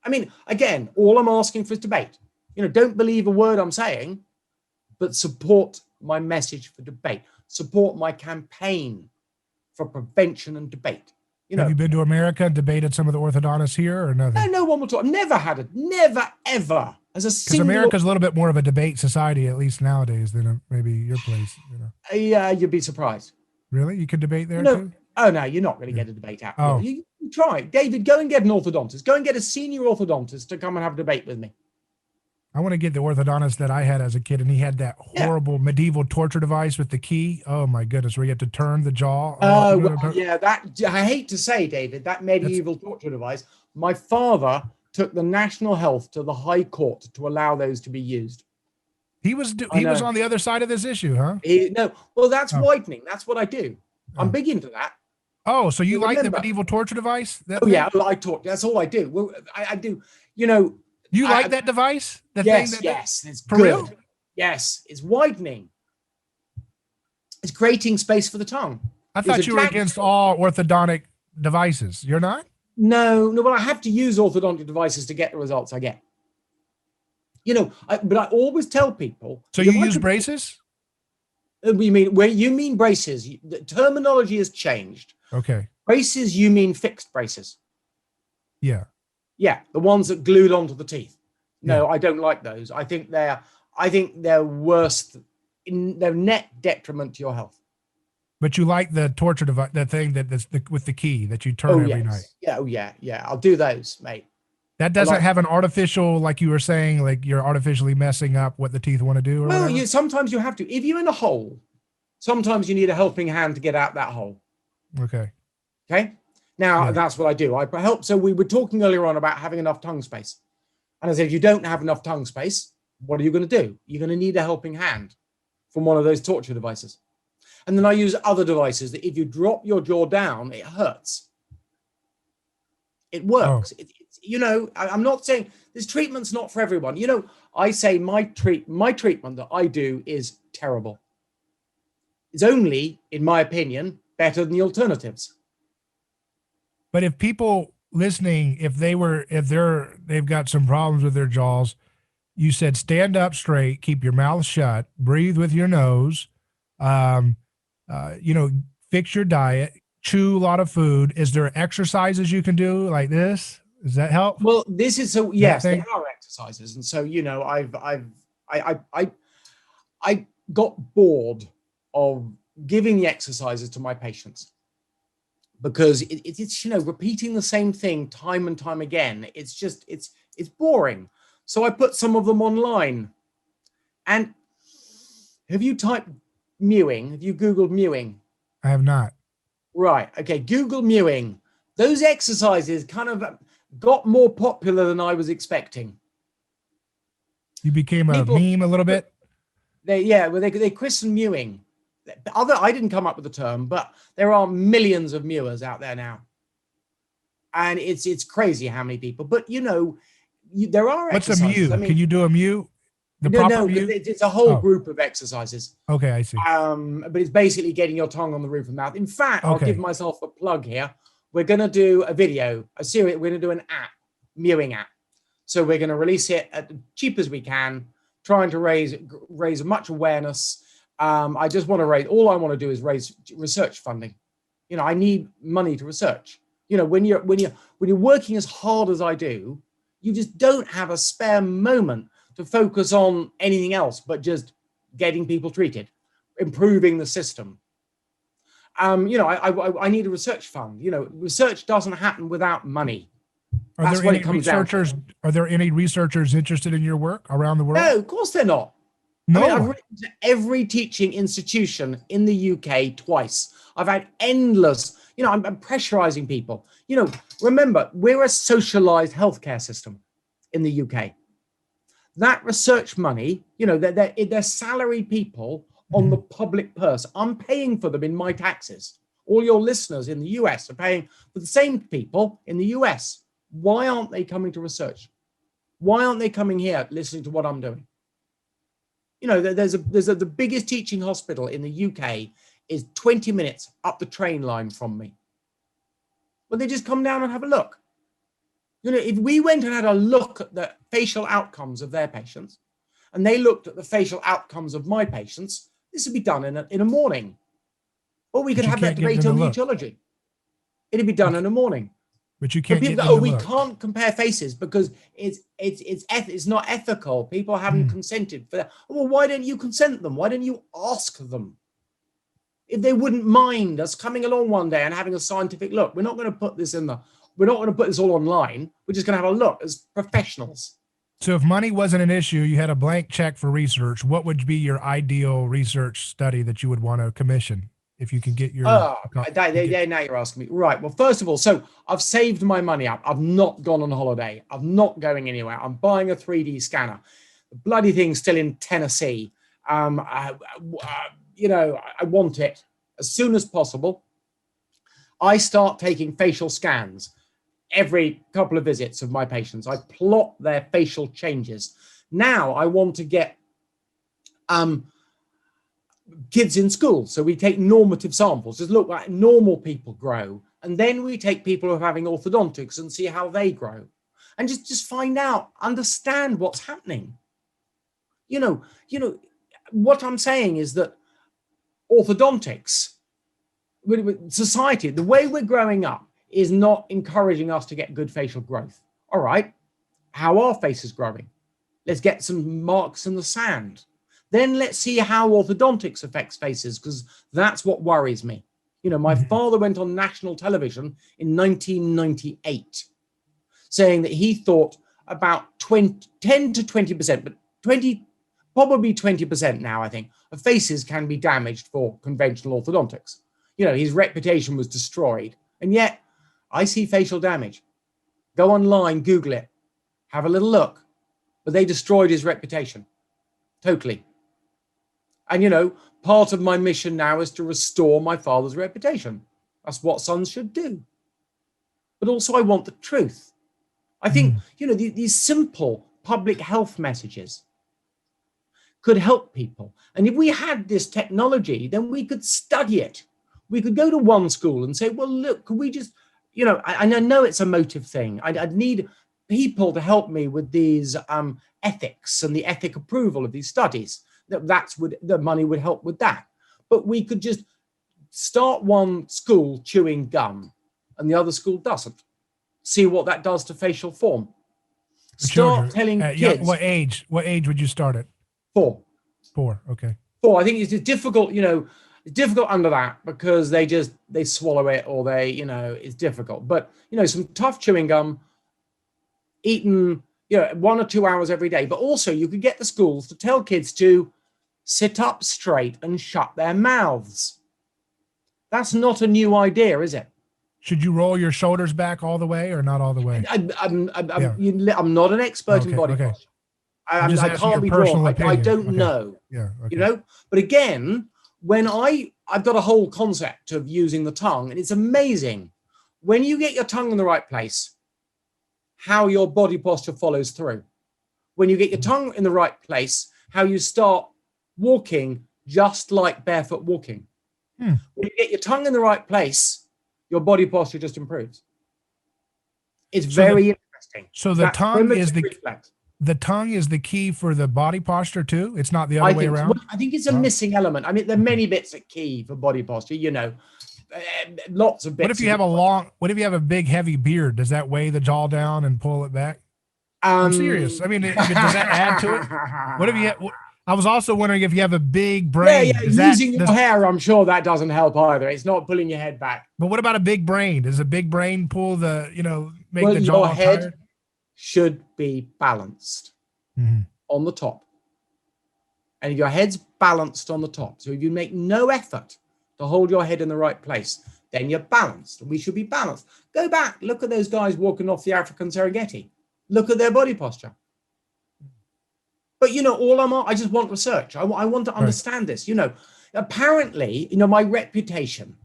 I mean, again, all I'm asking for is debate. You know, don't believe a word I'm saying, but support my message for debate. Support my campaign for prevention and debate. You know, have you been to America and debated some of the orthodontists here or nothing? No one will talk. Never had it. Never, ever. As a single. Because America's a little bit more of a debate society, at least nowadays, than maybe your place. You know. Yeah, you'd be surprised. Really? You could debate there too? No. Oh, no, you're not going to get a debate out. Oh. You try. David, go and get an orthodontist. Go and get a senior orthodontist to come and have a debate with me. I want to get the orthodontist that I had as a kid, and he had that horrible medieval torture device with the key. Oh my goodness, where you have to turn the jaw. Yeah, that I hate to say, David, that medieval torture device. My father took the National Health to the High Court to allow those to be used. He was on the other side of this issue, huh? Well, that's whitening. That's what I do. I'm big into that. Oh, so you like the medieval torture device? Yeah, I talk. That's all I do. Well, I do. You know. You like that device? Yes, it's good. Real? Yes, it's widening. It's creating space for the tongue. I thought you were against all orthodontic devices. You're not? No, but I have to use orthodontic devices to get the results I get. You know, but I always tell people. So you use braces? You mean braces? The terminology has changed. Okay. Braces, you mean fixed braces? Yeah. Yeah, the ones that glued onto the teeth. No, yeah. I don't like those. I think they're worse they're net detriment to your health. But you like the torture device, that thing with the key that you turn Oh every yes. night. Yeah. Oh yeah. Yeah. I'll do those, mate. That doesn't have an artificial, like you were saying, like you're artificially messing up what the teeth want to do or Well, whatever? sometimes you have to. If you're in a hole, sometimes you need a helping hand to get out that hole. Okay. Okay. Now Yeah. that's what I do. I help. So we were talking earlier on about having enough tongue space. And I said, if you don't have enough tongue space, what are you going to do? You're going to need a helping hand from one of those torture devices. And then I use other devices that if you drop your jaw down, it hurts. It works. I'm not saying this treatment's not for everyone. I say my treatment that I do is terrible. It's only, in my opinion, better than the alternatives. But if people listening, if they've got some problems with their jaws, you said stand up straight, keep your mouth shut, breathe with your nose, fix your diet, chew a lot of food. Is there exercises you can do like this? Does that help? Well, this is so yes, there are exercises, and so I got bored of giving the exercises to my patients because it's repeating the same thing time and time again. It's just it's boring. So I put some of them online. And have you typed mewing? Have you Googled mewing? I have not. Right. Okay. Google mewing. Those exercises kind of got more popular than I was expecting. You became a meme a little bit? They christened mewing. I didn't come up with the term, but there are millions of mewers out there now. And it's crazy how many people. But there are What's exercises. a mew? Can you do a mew? No, it's a whole group of exercises. Okay, I see. But it's basically getting your tongue on the roof of the mouth. In fact, I'll give myself a plug here. We're going to do a series. We're going to do an app, mewing app. So we're going to release it as cheap as we can, trying to raise much awareness. I just want to all I want to do is raise research funding. I need money to research. When you're working as hard as I do, you just don't have a spare moment to focus on anything else but just getting people treated, improving the system. I need a research fund. Research doesn't happen without money. Are there any researchers interested in your work around the world? No, of course they're not. No. I've written to every teaching institution in the UK twice. I've had endless, I'm pressurizing people. Remember, we're a socialized healthcare system in the UK. That research money, they're salaried people on the public purse. I'm paying for them in my taxes. All your listeners in the US are paying for the same people in the US. Why aren't they coming to research? Why aren't they coming here listening to what I'm doing? The biggest teaching hospital in the UK is 20 minutes up the train line from me. Well, they just come down and have a look. If we went and had a look at the facial outcomes of their patients, and they looked at the facial outcomes of my patients, this would be done in a morning. Or we could have that debate on etiology. It'd be done in a morning. But you can't. People go, we can't compare faces because it's not ethical. People haven't consented for that. Well, why don't you consent them? Why don't you ask them? If they wouldn't mind us coming along one day and having a scientific look, we're not going to put this all online. We're just going to have a look as professionals. So if money wasn't an issue, you had a blank check for research, what would be your ideal research study that you would want to commission? If you can get your... now you're asking me. Right. Well, first of all, so I've saved my money up. I've not gone on holiday. I'm not going anywhere. I'm buying a 3D scanner. The bloody thing's still in Tennessee. I want it as soon as possible. I start taking facial scans every couple of visits of my patients. I plot their facial changes. Now I want to get kids in school. So we take normative samples, just look like normal people grow. And then we take people who are having orthodontics and see how they grow. And just find out, understand what's happening. What I'm saying is that orthodontics, society, the way we're growing up is not encouraging us to get good facial growth. All right, how are faces growing? Let's get some marks in the sand. Then let's see how orthodontics affects faces, because that's what worries me. You know, my father went on national television in 1998 saying that he thought about 10 to 20%, but probably 20% now, I think, of faces can be damaged for conventional orthodontics. You know, his reputation was destroyed. And yet I see facial damage. Go online, Google it, have a little look. But they destroyed his reputation totally. And, you know, part of my mission now is to restore my father's reputation. That's what sons should do. But also I want the truth. I think, you know, these simple public health messages could help people. And if we had this technology, then we could study it. We could go to one school and say, well, look, could we just, you know, I know it's a motive thing. I'd need people to help me with these ethics and the ethic approval of these studies. The money would help with that. But we could just start one school chewing gum and the other school doesn't. See what that does to facial form. Start telling kids. What age would you start at? 4. 4, okay. 4. I think it's difficult, you know, it's difficult under that because they swallow it or they, you know, it's difficult. But, you know, some tough chewing gum, eaten, you know, 1 or 2 hours every day. But also you could get the schools to tell kids to sit up straight and shut their mouths. That's not a new idea, is it? Should you roll your shoulders back all the way or not all the way? I'm not an expert in body posture. I can't be drawn. I don't know. Yeah. Okay. You know, but again, when I've got a whole concept of using the tongue, and it's amazing when you get your tongue in the right place, how your body posture follows through. When you get your tongue in the right place, how you start walking just like barefoot walking. When you get your tongue in the right place, your body posture just improves. It's very interesting. So the tongue is the tongue is the key for the body posture too. It's not the other way around. Well, I think it's a missing element. I mean, there are many bits at key for body posture. You know, lots of bits. What if you have What if you have a big heavy beard? Does that weigh the jaw down and pull it back? I'm serious. I mean, does that add to it? What if you? I was also wondering if you have a big brain. Yeah. Using your hair, I'm sure that doesn't help either. It's not pulling your head back. But what about a big brain? Does a big brain pull the, you know, make the jaw your head tired? Should be balanced on the top. And if your head's balanced on the top, so if you make no effort to hold your head in the right place, then you're balanced. We should be balanced. Go back, look at those guys walking off the African Serengeti. Look at their body posture. But, you know, I just want research. I want to understand this. You know, apparently, you know, by reputation,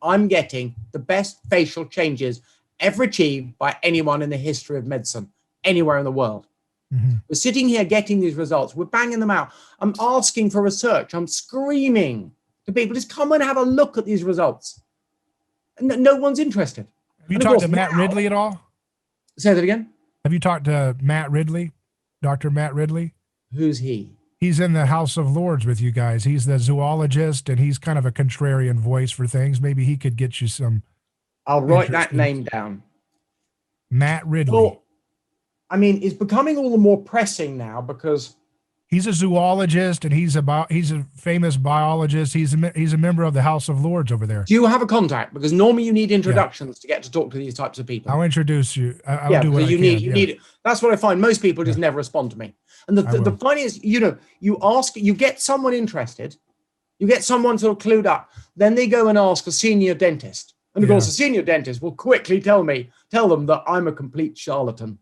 I'm getting the best facial changes ever achieved by anyone in the history of medicine, anywhere in the world. We're sitting here getting these results. We're banging them out. I'm asking for research. I'm screaming to people, just come and have a look at these results. And no one's interested. Have you talked to Matt Ridley at all? Say that again? Have you talked to Matt Ridley? Dr. Matt Ridley? Who's he? He's in the House of Lords with you guys. He's the zoologist, and he's kind of a contrarian voice for things. Maybe he could get you some. I'll write that name down. Matt Ridley. Well, I mean, it's becoming all the more pressing now because he's a zoologist and he's a famous biologist. He's a member of the House of Lords over there. Do you have a contact? Because normally you need introductions to get to talk to these types of people. I'll introduce you. I'll do what you need. That's what I find. Most people just never respond to me. And the funny is, you know, you get someone interested, you get someone sort of clued up, then they go and ask a senior dentist. And of course, a senior dentist will quickly tell them that I'm a complete charlatan.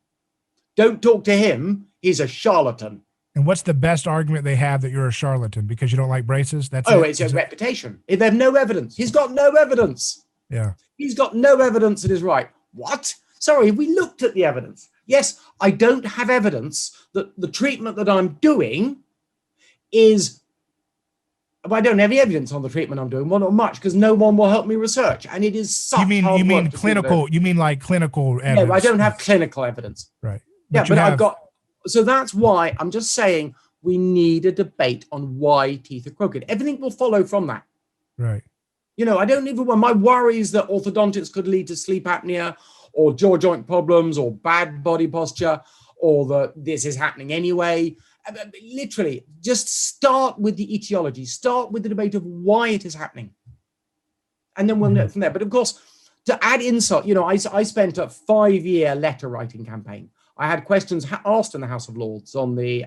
Don't talk to him. He's a charlatan. And what's the best argument they have that you're a charlatan because you don't like braces? It's a reputation. If they have no evidence. He's got no evidence. Yeah. He's got no evidence that is right. What? Sorry, we looked at the evidence. Yes, I don't have evidence that the treatment that I'm doing is, I don't have any evidence on the treatment I'm doing. Well, not much, because no one will help me research. And it is such hard work. You mean clinical, you mean like clinical evidence? No, I don't have clinical evidence. Right. But I've got, so that's why I'm just saying we need a debate on why teeth are crooked. Everything will follow from that. Right. You know, I don't even want my worries that orthodontics could lead to sleep apnea or jaw joint problems or bad body posture or that this is happening anyway. literally, just start with the etiology, start with the debate of why it is happening. And then we'll know from there. But of course, to add insult, you know, I spent a 5-year letter writing campaign. I had questions asked in the House of Lords on the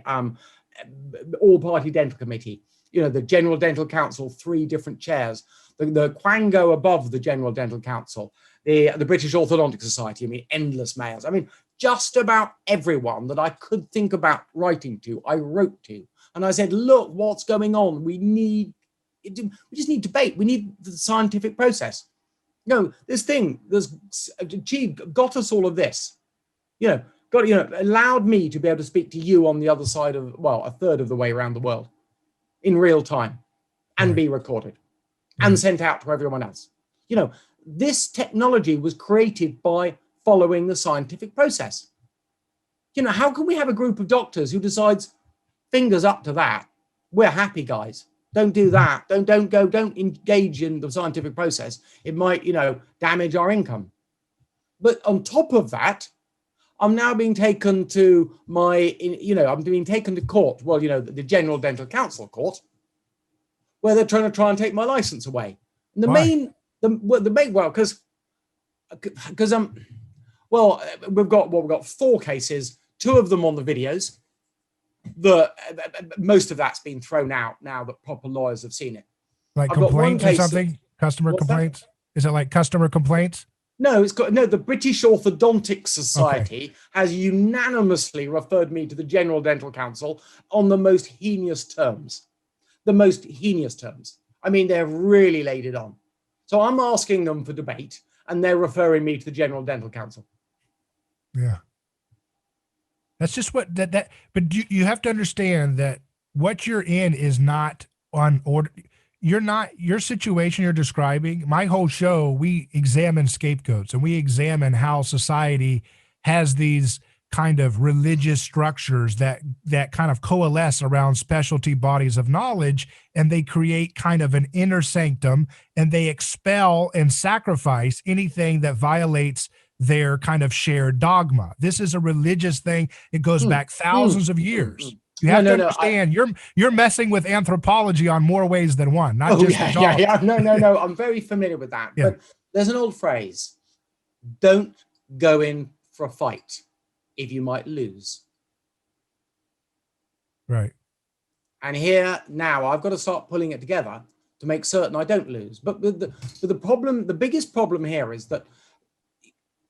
all-party dental committee, you know, the General Dental Council, 3 different chairs, the quango above the General Dental Council, the British Orthodontic Society, I mean, endless mails. I mean, just about everyone that I could think about writing to, I wrote to. And I said, look, what's going on? We just need debate. We need the scientific process. You know, this thing that's achieved, got us all of this, you know, allowed me to be able to speak to you on the other side of, well, a third of the way around the world in real time and be recorded and sent out to everyone else. You know, this technology was created by following the scientific process. You know, how can we have a group of doctors who decides, fingers up to that, we're happy guys, don't do that, don't engage in the scientific process, it might, you know, damage our income. But on top of that, I'm now being taken to I'm being taken to court, well, you know, the General Dental Council court, where they're trying to take my license away. And we've got 4 cases, 2 of them on the videos. Most of that's been thrown out now that proper lawyers have seen it. Like complaints or something? Customer complaints? Is it like customer complaints? No, the British Orthodontic Society has unanimously referred me to the General Dental Council on the most heinous terms. The most heinous terms. I mean, they've really laid it on. So I'm asking them for debate, and they're referring me to the General Dental Council. Yeah. That's just what but you have to understand that what you're in is not on order. Your situation you're describing, my whole show, we examine scapegoats and we examine how society has these kind of religious structures that kind of coalesce around specialty bodies of knowledge, and they create kind of an inner sanctum, and they expel and sacrifice anything that violates their kind of shared dogma. This is a religious thing. It goes back thousands of years. You have to understand, you're messing with anthropology on more ways than one, not just No, I'm very familiar with that. Yeah. But there's an old phrase: don't go in for a fight if you might lose. Right. And here now I've got to start pulling it together to make certain I don't lose. But the biggest problem here is that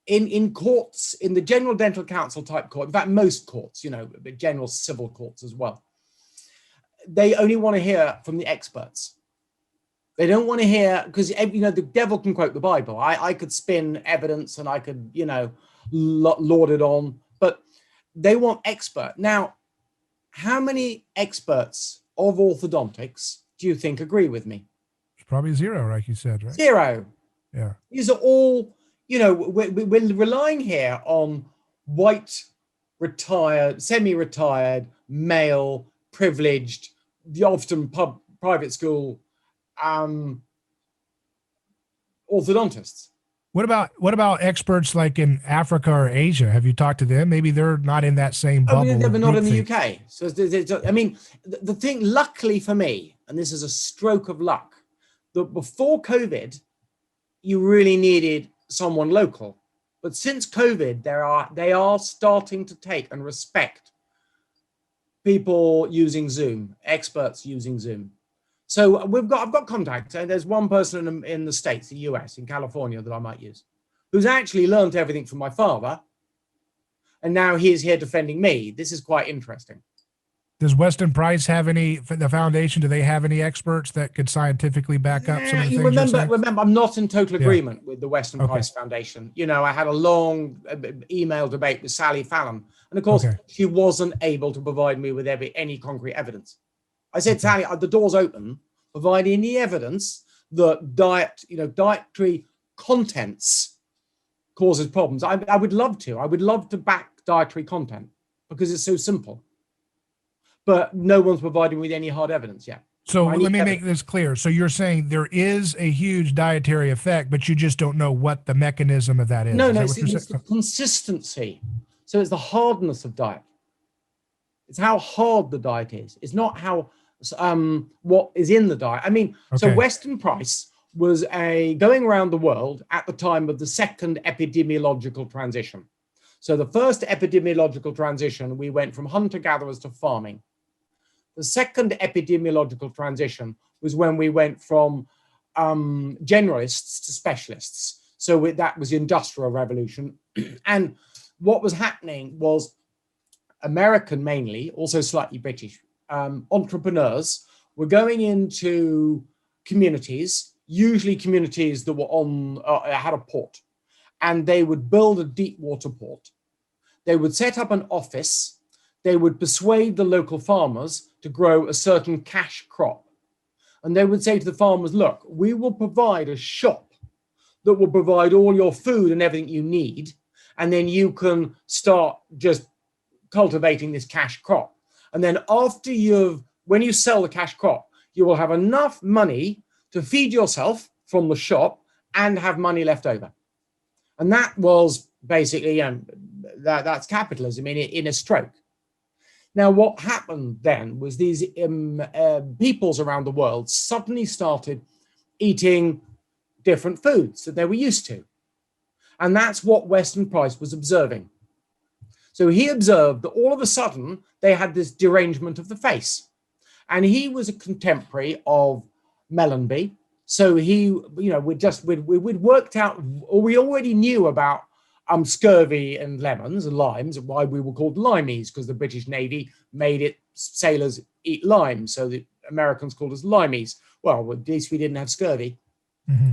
in courts, in the General Dental Council type court, in fact, most courts, you know, general civil courts as well, they only want to hear from the experts. They don't want to hear, because, you know, the devil can quote the Bible. I could spin evidence and I could, you know, lord it on, but they want expert. Now, how many experts of orthodontics do you think agree with me? It's probably 0, like you said, right? 0. Yeah. These are all, you know, we're relying here on white, retired, semi-retired, male, privileged, often private school orthodontists. What about experts like in Africa or Asia? Have you talked to them? Maybe they're not in that same bubble. They're not in the UK. So I mean, the thing, luckily for me, and this is a stroke of luck, that before COVID, you really needed someone local. But since COVID, they are starting to take and respect people using Zoom, experts using Zoom. So I've got contacts, and there's one person in the States, the US, in California, that I might use, who's actually learned everything from my father, and now he is here defending me. This is quite interesting. Does Weston Price have the foundation, do they have any experts that could scientifically back up some of the things? Remember, I'm not in total agreement with the Weston Price Foundation. You know, I had a long email debate with Sally Fallon, and of course, she wasn't able to provide me with any concrete evidence. I said, Sally, the door's open, provide any evidence that dietary contents causes problems. I would love to. I would love to back dietary content because it's so simple. But no one's providing me with any hard evidence yet. So let me make this clear. So you're saying there is a huge dietary effect, but you just don't know what the mechanism of that is. No, it's the consistency. So it's the hardness of diet. It's how hard the diet is. It's not how what is in the diet. I mean, so Okay. Weston Price was going around the world at the time of the second epidemiological transition. So the first epidemiological transition, we went from hunter-gatherers to farming. The second epidemiological transition was when we went from generalists to specialists. So that was the Industrial Revolution. And what was happening was American mainly, also slightly British, entrepreneurs were going into communities, usually communities that were had a port, and they would build a deep water port. They would set up an office. They would persuade the local farmers to grow a certain cash crop. And they would say to the farmers, look, we will provide a shop that will provide all your food and everything you need. And then you can start just cultivating this cash crop. And then when you sell the cash crop, you will have enough money to feed yourself from the shop and have money left over. And that was basically, that's capitalism in a stroke. Now, what happened then was these peoples around the world suddenly started eating different foods that they were used to. And that's what Weston Price was observing. So he observed that all of a sudden they had this derangement of the face. And he was a contemporary of Mellanby. So we'd worked out, or we already knew about scurvy and lemons and limes, why we were called limeys, because the British Navy made it sailors eat limes. So the Americans called us limeys. Well, at least we didn't have scurvy. Mm-hmm.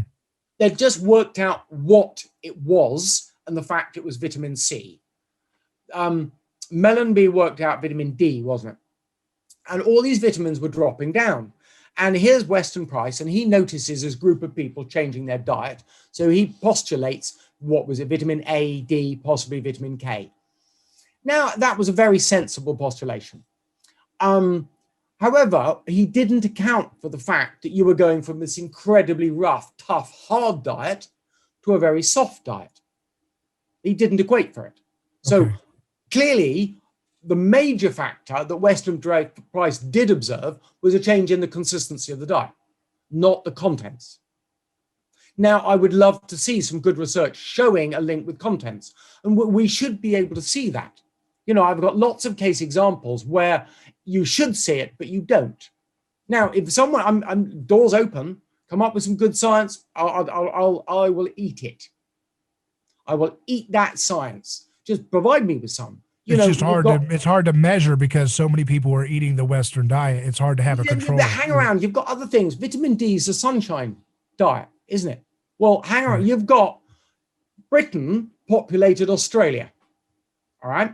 They just worked out what it was and the fact it was vitamin C. Mellanby worked out vitamin D, wasn't it? And all these vitamins were dropping down. And here's Weston Price, and he notices this group of people changing their diet. So he postulates, what was it, vitamin A, D, possibly vitamin K. Now, that was a very sensible postulation. However, he didn't account for the fact that you were going from this incredibly rough, tough, hard diet to a very soft diet. He didn't equate for it. So clearly, the major factor that Weston Price did observe was a change in the consistency of the diet, not the contents. Now, I would love to see some good research showing a link with contents, and we should be able to see that. I've got lots of case examples where you should see it, but you don't. Now, if someone, I'm doors open, come up with some good science, I will eat it. I will eat that science. Just provide me with some. It's hard to measure because so many people are eating the Western diet. It's hard to have a control. Hang around. You've got other things. Vitamin D is a sunshine diet, isn't it? Well, hang around. You've got Britain populated Australia. All right.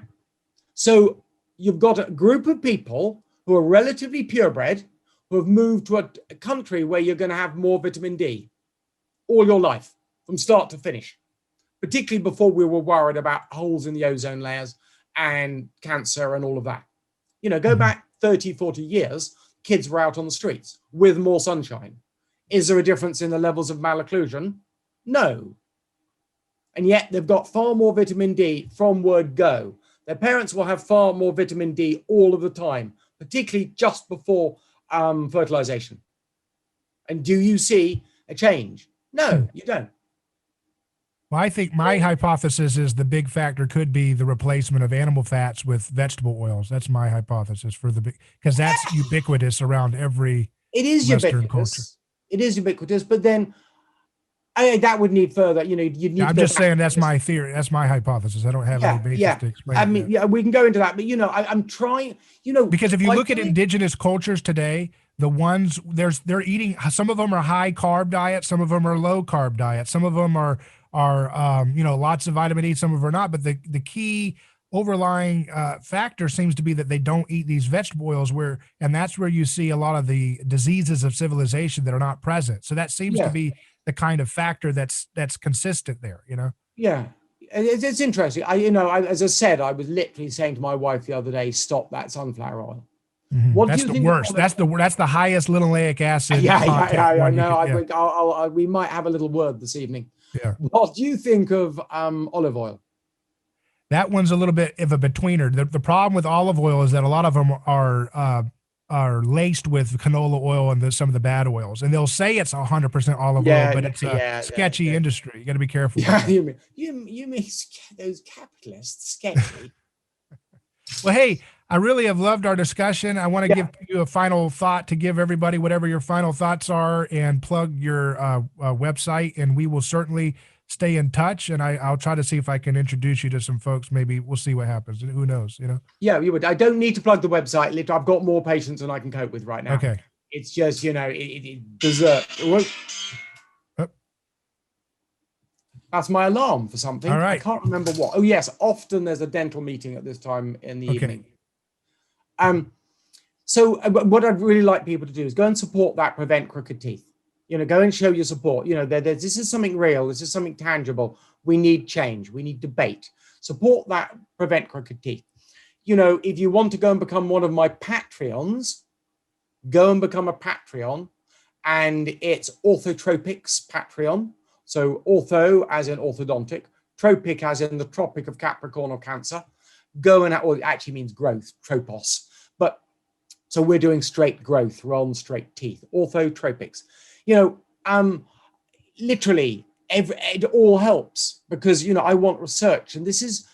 So you've got a group of people who are relatively purebred who have moved to a country where you're going to have more vitamin D all your life from start to finish, particularly before we were worried about holes in the ozone layers and cancer and all of that. Go back 30, 40 years, kids were out on the streets with more sunshine. Is there a difference in the levels of malocclusion? No. And yet they've got far more vitamin D from word go. Their parents will have far more vitamin D all of the time, particularly just before fertilization. And do you see a change? No, you don't. Well, I think my hypothesis is the big factor could be the replacement of animal fats with vegetable oils. That's my hypothesis because that's ubiquitous around every Western culture. It is ubiquitous, but then that would need further. You'd need. I'm just saying that's my theory. That's my hyphypothesis. I don't have any basis to explain. I mean, we can go into that, but I'm trying. Because if you look at indigenous cultures today, the ones they're eating. Some of them are high carb diets. Some of them are low carb diets. Some of them are lots of vitamin E. Some of them are not. But the key overlying factor seems to be that they don't eat these vegetable oils, and that's where you see a lot of the diseases of civilization that are not present. So that seems to be the kind of factor that's consistent there. Yeah, it's interesting. As I said, I was literally saying to my wife the other day, "Stop that sunflower oil." Mm-hmm. That's the worst. That's the highest linoleic acid. I know. We might have a little word this evening. Yeah. What do you think of olive oil? That one's a little bit of a betweener. The problem with olive oil is that a lot of them are laced with canola oil and some of the bad oils, and they'll say it's 100% olive oil, but it's a sketchy industry. You got to be careful. Yeah, you mean those capitalists sketchy? Well, hey, I really have loved our discussion. I want to give you a final thought to give everybody whatever your final thoughts are, and plug your website, and we will certainly stay in touch. And I'll try to see if I can introduce you to some folks. Maybe we'll see what happens. And who knows, you know? Yeah, you would. I don't need to plug the website. I've got more patients than I can cope with right now. Okay. It's just, it dessert. That's my alarm for something. All right. I can't remember what. Oh, yes. Often there's a dental meeting at this time in the evening. So what I'd really like people to do is go and support that Prevent Crooked Teeth. Go and show your support. This is something real. This is something tangible. We need change. We need debate. Support that Prevent Crooked Teeth. If you want to go and become one of my Patreons, go and become a Patreon. And it's Orthotropics Patreon. So ortho as in orthodontic, tropic as in the Tropic of Capricorn or Cancer. Or it actually means growth, tropos. But so we're doing straight growth rather than straight teeth. Orthotropics. Literally, it all helps because, I want research. And this is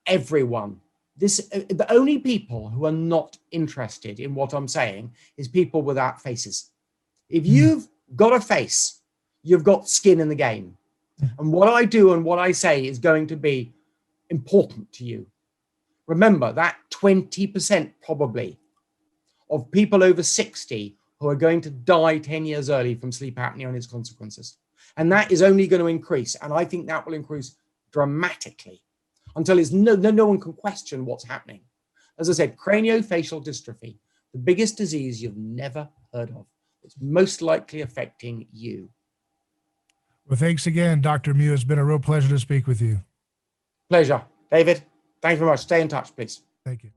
everyone. The only people who are not interested in what I'm saying is people without faces. If you've got a face, you've got skin in the game. And what I do and what I say is going to be important to you. Remember that 20% probably of people over 60 who are going to die 10 years early from sleep apnea and its consequences. And that is only going to increase. And I think that will increase dramatically until no one can question what's happening. As I said, craniofacial dystrophy, the biggest disease you've never heard of. It's most likely affecting you. Well, thanks again, Dr. Mew. It's been a real pleasure to speak with you. Pleasure. David, thank you very much. Stay in touch, please. Thank you.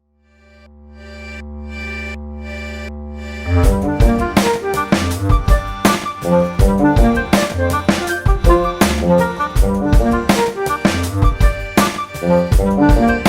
Thank you.